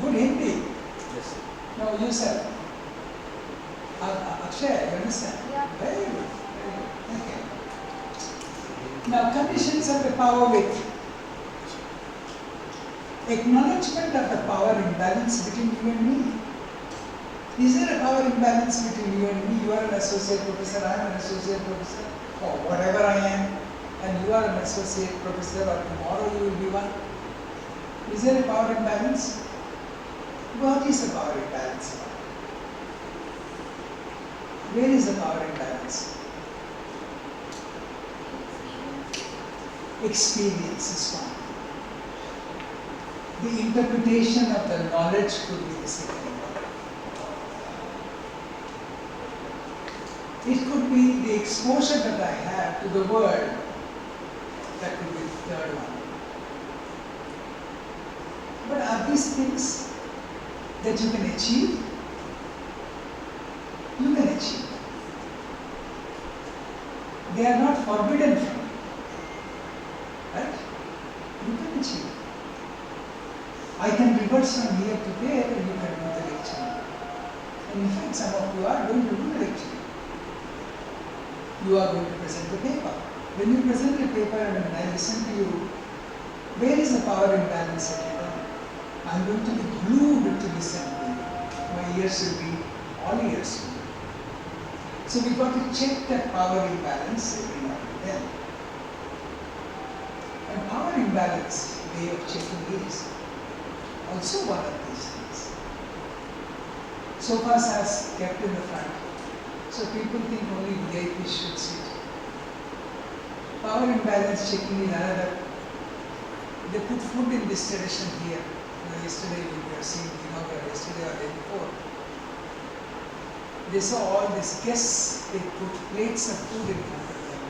Good Hindi. Yes. No, you said. Akshay, you understand? Yeah. Very good. Very good. Okay. Now, conditions of the power with acknowledgement of the power imbalance between you and me. Is there a power imbalance between you and me? You are an associate professor, I am an associate professor, or whatever I am, and you are an associate professor, or tomorrow you will be one. Is there a power imbalance? What is the power imbalance? Where is the power imbalance? Experience is one. The interpretation of the knowledge could be the second one. It could be the exposure that I have to the world. That could be the third one. But are these things that you can achieve? You can achieve. They are not forbidden from you. Right? You can achieve. I can reverse from here to there and you can do the lecture. And in fact, some of you are going to do the lecture. You are going to present the paper. When you present the paper and when I listen to you, where is the power imbalance at your time? I'm going to be glued to listen to you. My ears will be all ears. So we got to check that power imbalance every now and then. And power imbalance way of checking is also one of these things. Sofas are kept in the front, so people think only VIPs should sit. Power imbalance checking is another. They put food in this tradition here. Yesterday we were seeing, yesterday or day before. They saw all these guests, they put plates of food in front of them.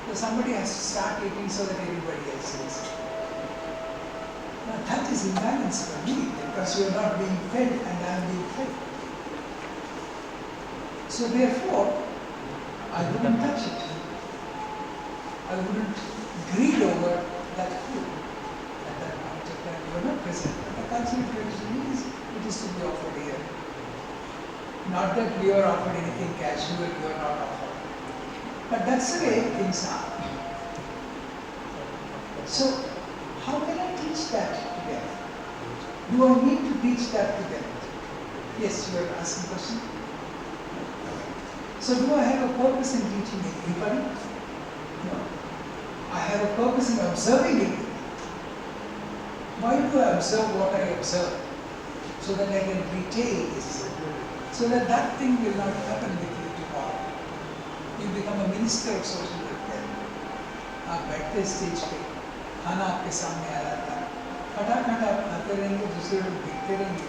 So somebody has to start eating so that everybody else eats. Now that is imbalance for me because you are not being fed and I am being fed. So therefore, I wouldn't touch it. I wouldn't greed over that food at that point of time. You are not present. But the cultural tradition is, it is to be offered here. Not that we are offered anything casual, you are not offered. But that's the way things are. So, how can I teach that today? Do I need to teach that to them? Yes, you are asking question. So do I have a purpose in teaching everybody? No. I have a purpose in observing it. Why do I observe what I observe? So that I can retain this. So that that thing will not happen with you tomorrow. You become a minister of social welfare. आप बैठते stage पे खाना आपके सामने आ जाता है फटाफट आप खाते रहेंगे दूसरे लोग देखते रहेंगे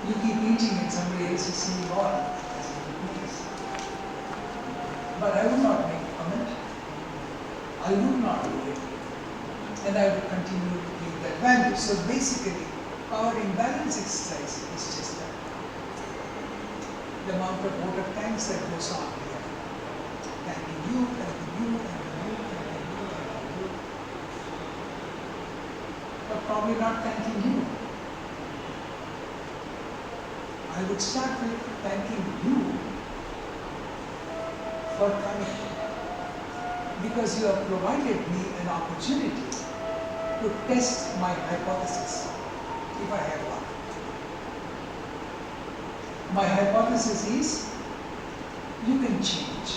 You keep eating and somebody else is seeing all. But I would not make a comment. I would not do it. And I would continue to give that value. So basically, our imbalance exercise is just that. The amount of voter thanks that goes on here. Thanking you, thanking you, thanking you, thanking you, thanking you. But probably not thanking you. I would start with thanking you for coming. Because you have provided me an opportunity to test my hypothesis, if I have one. My hypothesis is, you can change.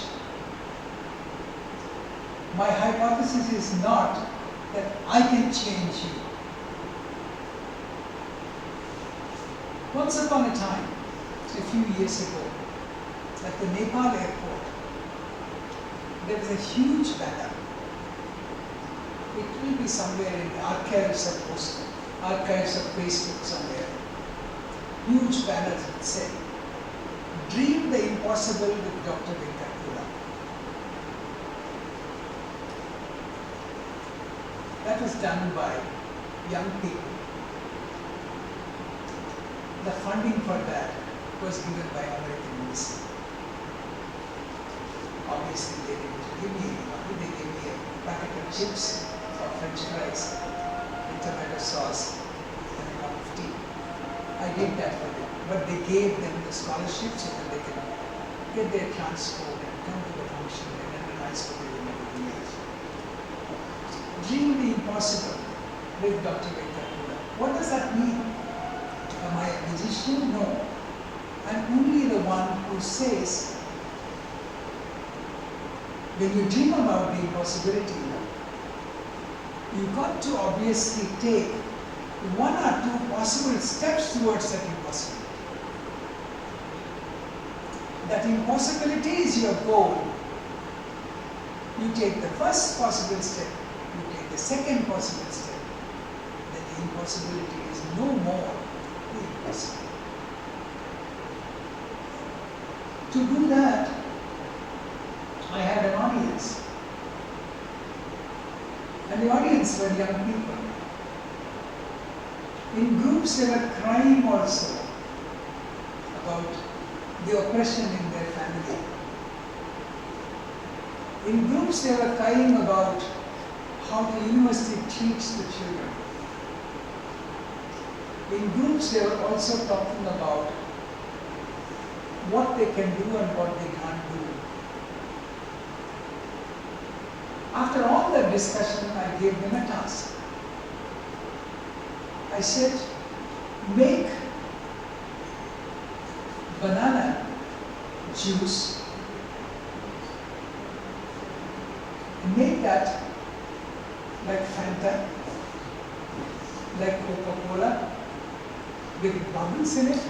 My hypothesis is not that I can change you. Once upon a time, a few years ago, at the Nepal airport, there was a huge banner. It will be somewhere in the archives of Facebook somewhere. Huge banners that said, "Dream the impossible with Dr. Venkatapura." That was done by young people. The funding for that was given by American Embassy. Obviously, they didn't give me any money. They gave me a packet of chips or French fries with tomato sauce and a cup of tea. I did that for them. But they gave them the scholarship so that they can get their transport and come to the function and then a nice hotel and everything else. Dream the impossible with Dr. Venkatapura. What does that mean? Am I a magician? No. I'm only the one who says, when you dream about the impossibility, you've got to obviously take one or two possible steps towards that impossibility. That impossibility is your goal. You take the first possible step, you take the second possible step, then the impossibility is no more the impossible. To do that, I had an audience. And the audience were young people. In groups they were crying also about the oppression in their family. In groups they were crying about how the university treats the children. In groups they were also talking about what they can do and what they can't do. After all that discussion, I gave them a task. I said, make banana juice, make that like Fanta, like Coca-Cola, with bubbles in it.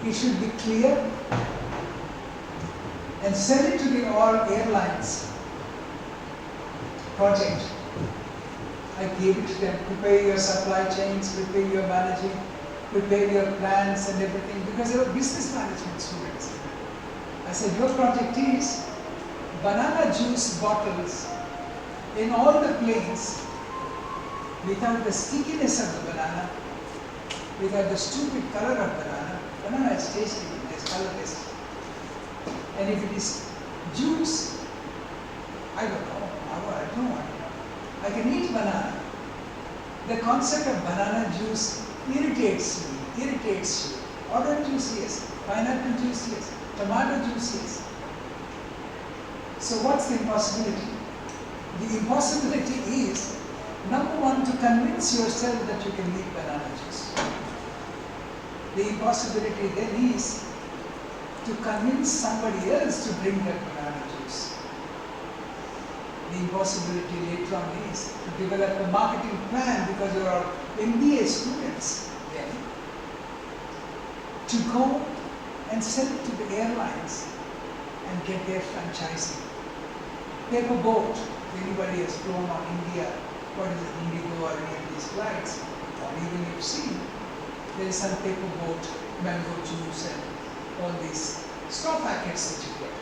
It should be clear, and sell it to the all airlines project. I gave it to them. Prepare your supply chains, prepare your managing, prepare your plans and everything, because they were business management students. I said, your project is banana juice bottles in all the planes without the stickiness of the banana, without the stupid color of banana. Banana is tasty, it is colorless. And if it is juice, I don't know, I don't know. I can eat banana. The concept of banana juice irritates me, irritates you. Orange juice, yes. Pineapple juice, yes. Tomato juice, yes. So what's the impossibility? The impossibility is Number one, to convince yourself that you can eat banana juice. The impossibility then is to convince somebody else to drink that banana juice. The impossibility later on is to develop a marketing plan, because you are MBA students then, to go and sell it to the airlines and get their franchising. Paper boat, if anybody has flown on India, what is it, Indigo or any of these flights, or even you've seen, there is some paper boat, mango juice and all these straw packets that you get.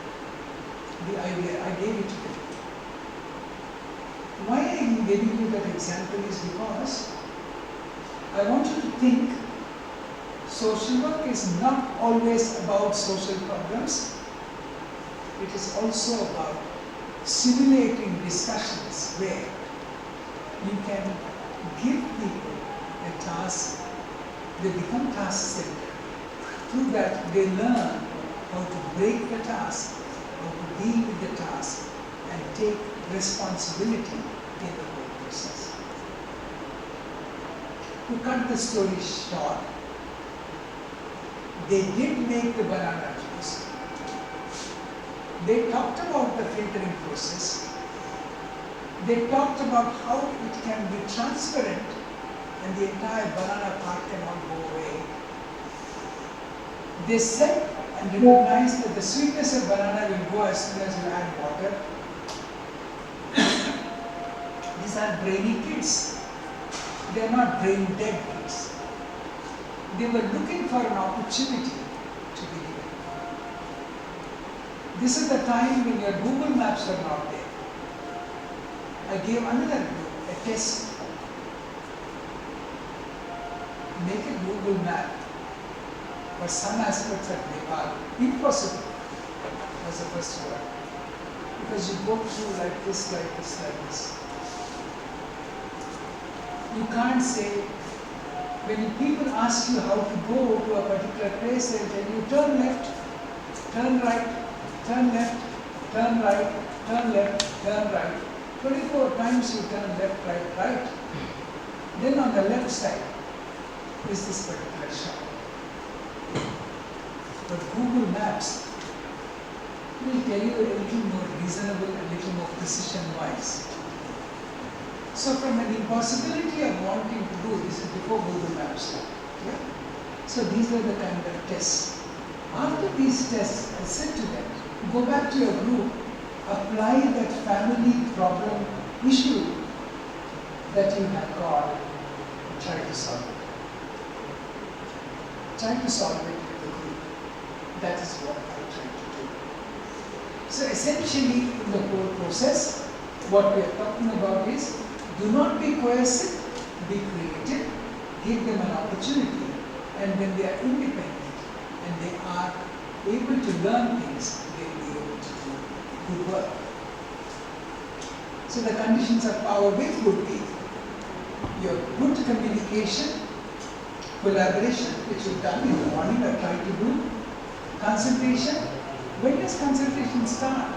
The idea, I gave it to you. Why I am giving you that example is because I want you to think social work is not always about social problems. It is also about simulating discussions where you can give people a task, they become task-centered. Through that, they learn how to break the task, how to deal with the task, and take responsibility in the whole process. To cut the story short, they did make the banana juice. They talked about the filtering process. They talked about how it can be transparent and the entire banana part cannot go away. They said and recognized that the sweetness of banana will go as soon as you add water. These are brainy kids. They are not brain dead kids. They were looking for an opportunity to be given. This is the time when your Google Maps were not there. I gave another group a test. Make a Google map for some aspects of Nepal. Impossible was the first word. Because you go through like this, like this, like this. You can't say, when people ask you how to go to a particular place, they tell you turn left, turn right, turn left, turn right, turn left, turn right. 24 times you turn left, right, right. Then on the left side is this particular shop. But Google Maps will tell you a little more reasonable, a little more precision-wise. So from an impossibility of wanting to do, this is before Google Maps. Yeah? So these are the kind of tests. After these tests, I said to them, go back to your group, apply that family problem issue that you have got, and try to solve it. Try to solve it with the group. That is what I try to do. So essentially, in the whole process, what we are talking about is, do not be coercive, be creative, give them an opportunity, and when they are independent and they are able to learn things, they will be able to do good work. So the conditions of power with would be your good communication, collaboration, which you've done in the morning or tried to do, concentration. When does concentration start?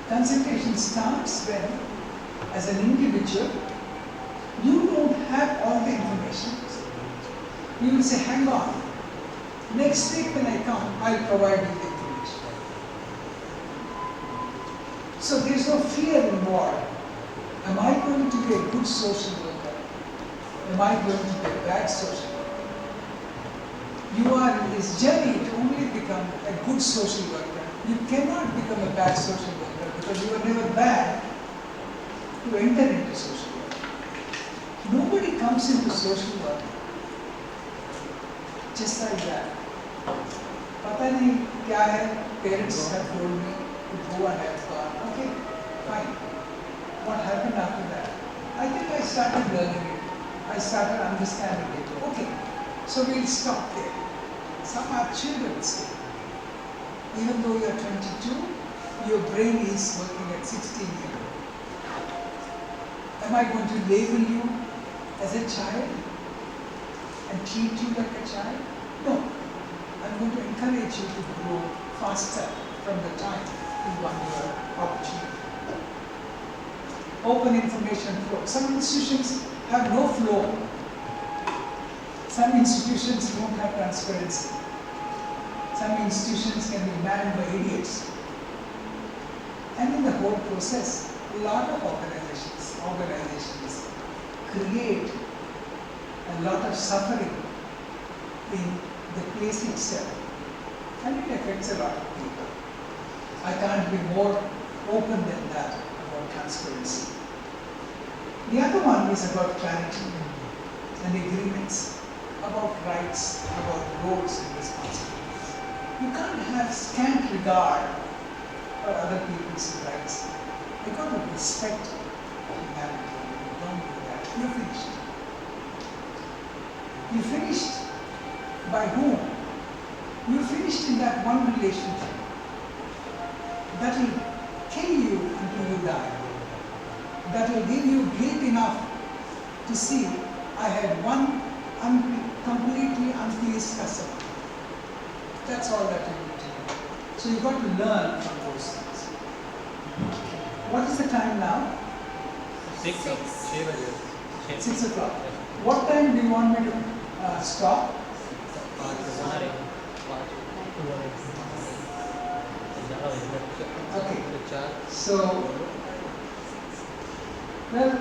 Concentration starts when, as an individual, you don't have all the information. You will say, hang on, next week when I come, I'll provide you the information. So there is no fear involved. Am I going to be a good social worker? Am I going to be a bad social worker? You are in this journey to only become a good social worker. You cannot become a bad social worker because you are never bad to enter into social work. Nobody comes into social work just like that. Pata nahi kya hai, parents have told me to go and have gone. Okay, fine. What happened after that? I think I started learning it. I started understanding it. Okay, so we'll stop there. Some are children still. Even though you are 22, your brain is working at 16 years old. Am I going to label you as a child and treat you like a child? No. I'm going to encourage you to grow faster from the time you want your opportunity. open information flow. Some institutions have no flow. Some institutions don't have transparency. Some institutions can be manned by idiots. And in the whole process, a lot of organizations create a lot of suffering in the place itself. And it affects a lot of people. I can't be more open than that about transparency. The other one is about clarity and agreements, about rights, about roles and responsibilities. You can't have scant regard for other people's rights. You got to respect humanity. Don't do that. You're finished. You finished by whom? You finished in that one relationship that will kill you until you die. That will give you guilt enough to see I had one completely unpleased customer. That's all that you need to do. So you've got to learn from those things. What is the time now? 6 Six. 6 o'clock. What time do you want me to stop? Okay. So, well,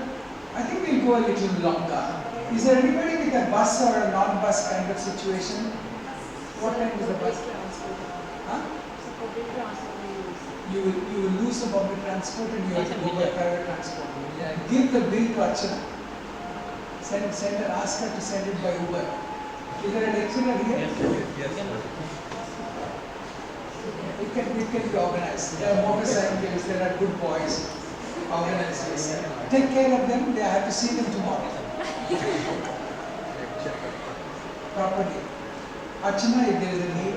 I think we'll go a little longer. Is there anybody with a bus or a non-bus kind of situation? What time is the bus? Huh? You will lose the public transport and you have to go by private transport. Give the bill to Archana. Send her, ask her to send it by Uber. Is there a lecturer here? It can be organized. There are motorcyclists, there are good boys, organizers. Take care of them, I have to see them tomorrow. Properly. Archana, if there is a need,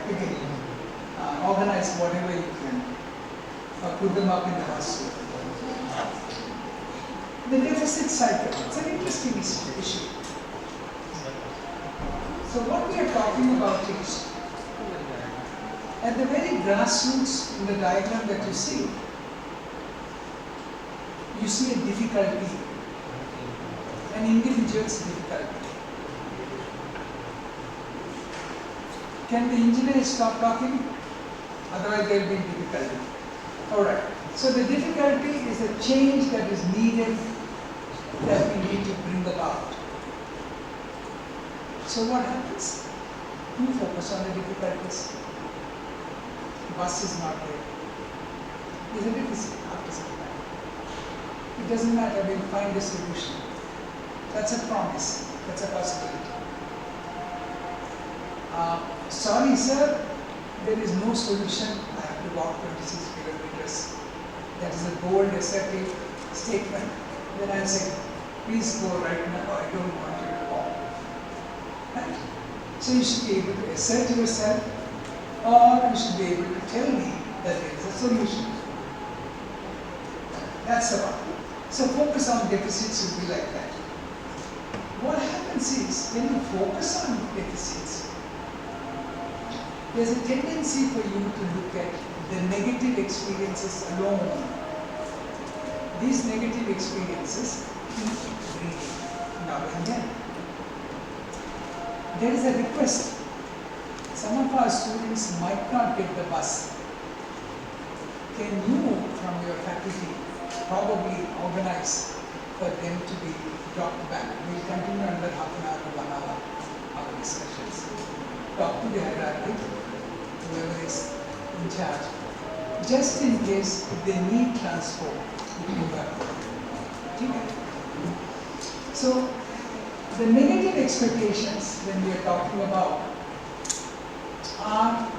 you can organize whatever you can. Or put them up in the house. The deficit cycle, it's an interesting issue. So what we are talking about is, at the very grassroots in the diagram that you see a difficulty, an individual's difficulty. Can the engineer stop talking? Otherwise there will be difficulty. Alright, so the difficulty is a change that is needed, that we need to bring about. So what happens? You focus on the difficulties. Bus is not there. There's a deficit after some time. It doesn't matter, we'll find a solution. That's a promise, that's a possibility. Sorry sir, there is no solution. I have to walk 26 kilometers. That is a bold, assertive statement. Then I say, please go right now, I don't want you to walk. Right? So you should be able to assert yourself, or you should be able to tell me that there is a solution. That's the one. So focus on deficits would be like that. What happens is, when you focus on deficits, there's a tendency for you to look at the negative experiences alone. These negative experiences keep breeding now and then. There is a request. Some of our students might not get the bus. Can you, from your faculty, probably organize for them to be dropped back? We'll continue another half an hour to 1 hour our discussions. Talk to the hierarchy, whoever is in charge, just in case if they need transport, it will work. Okay? So, the negative expectations when we are talking about are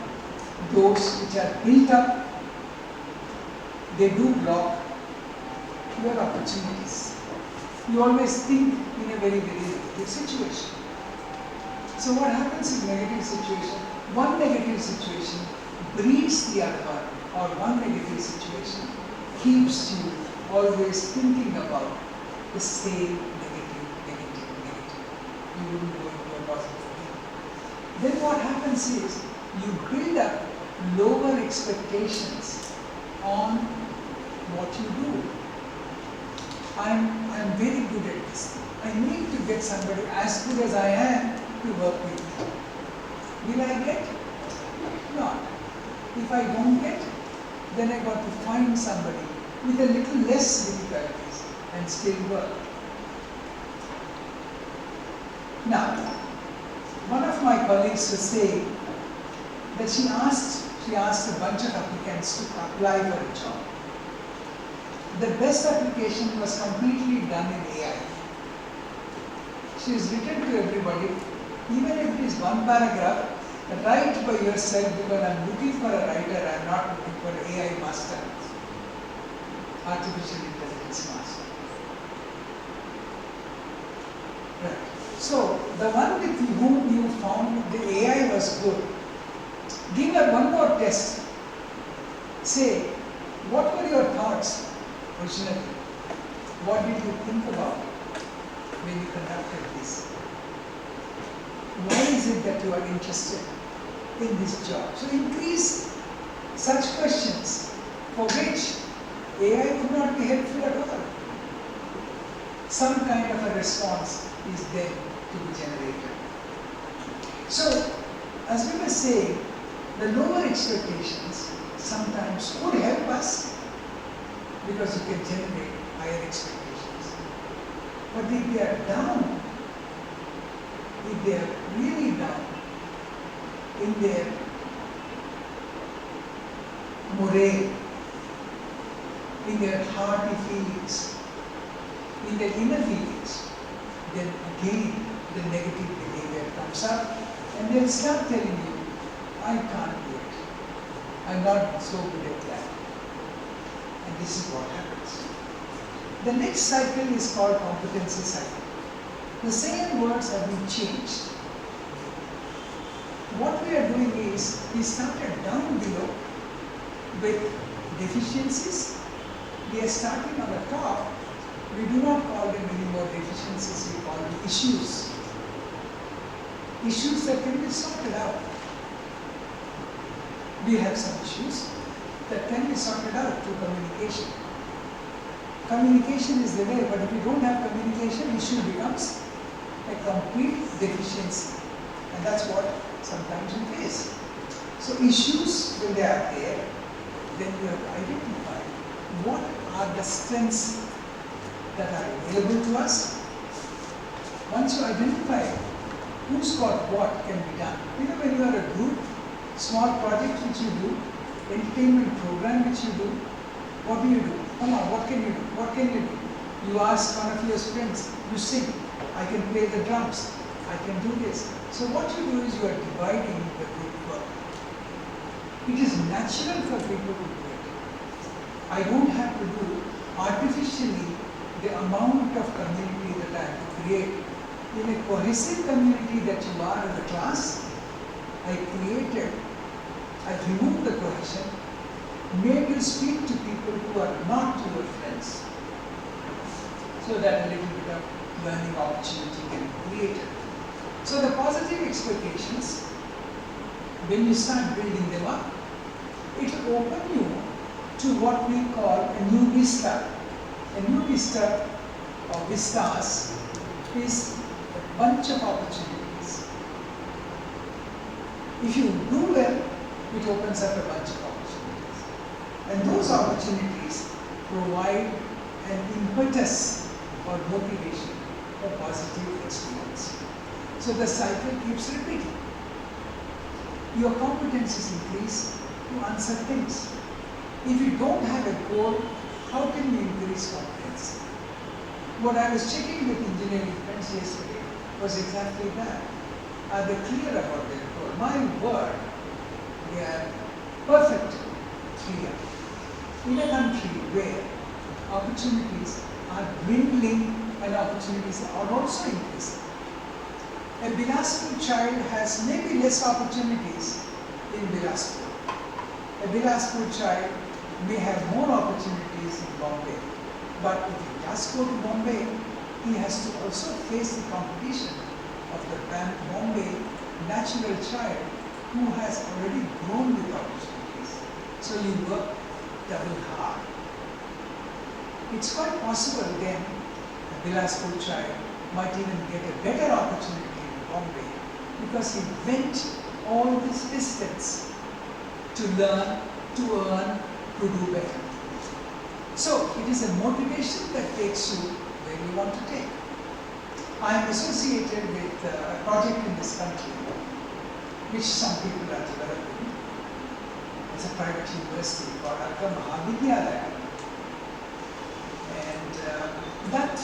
those which are built up, they do block your opportunities. You always think in a very, very negative situation. So what happens in negative situation? One negative situation breeds the other one, or one negative situation keeps you always thinking about the same negative. You wouldn't go into a positive thing. Then what happens is, you build up lower expectations on what you do. I'm very good at this. I need to get somebody as good as I am to work with me. Will I get? Not. If I don't get, then I got to find somebody with a little less difficulties and still work. Now, one of my colleagues was saying that she asked a bunch of applicants to apply for a job. The best application was completely done in AI. She has written to everybody, even if it is one paragraph, write by yourself because I'm looking for a writer, I'm not looking for an AI master, artificial intelligence master. Right. So, the one with whom you found the AI was good, give her one more test. Say, what were your thoughts originally? What did you think about when you conducted this? Why is it that you are interested in this job? So increase such questions for which AI would not be helpful at all. Some kind of a response is then to be generated. So, as we were saying, the lower expectations sometimes could help us because you can generate higher expectations. But if they are down, if they are really down in their morale, in their hearty feelings, in their inner feelings, then again the negative behavior comes up and they'll start telling you, I can't do it. I'm not so good at that. And this is what happens. The next cycle is called competency cycle. The same words have been changed. What we are doing is, we started down below with deficiencies. We are starting on the top. We do not call them anymore deficiencies, we call them issues. Issues that can be sorted out. We have some issues that can be sorted out through communication. Communication is the way, but if you don't have communication, issue becomes a complete deficiency. And that's what sometimes we face. So issues, when they are there, then you have to identify what are the strengths that are available to us. Once you identify who's got what can be done. You know, when you are a group, small project which you do, entertainment program which you do, what do? Come on, what can you do? What can you do? You ask one of your friends, you sing, I can play the drums, I can do this. So what you do is you are dividing the group work. It is natural for people to do it. I don't have to do artificially the amount of community that I have to create. In a cohesive community that you are in the class, I removed the cohesion, made you speak to people who are not your friends, so that a little bit of learning opportunity can be created. So the positive expectations, when you start building them up, it will open you to what we call a new vista. A new vista or vistas is a bunch of opportunities. If you do well, it opens up a bunch of opportunities. And those opportunities provide an impetus or motivation for positive experience. So the cycle keeps repeating. Your competencies increase to answer things. If you don't have a goal, how can you increase competence? What I was checking with engineering friends yesterday was exactly that. Are they clear about their goal? My word, they are perfect clear. In a country where opportunities are dwindling and opportunities are also increasing. A Bilaspur child has maybe less opportunities in Bilaspur. A Bilaspur child may have more opportunities in Bombay. But if he does go to Bombay, he has to also face the competition of the Bombay natural child who has already grown with opportunities. So you work double hard. it's quite possible then a Bilaspur child might even get a better opportunity in Bombay because he went all this distance to learn, to earn, to do better. So it is a motivation that takes you where you want to take. I am associated with a project in this country which some people are developing. It's a private university called Mahavidyalaya. And that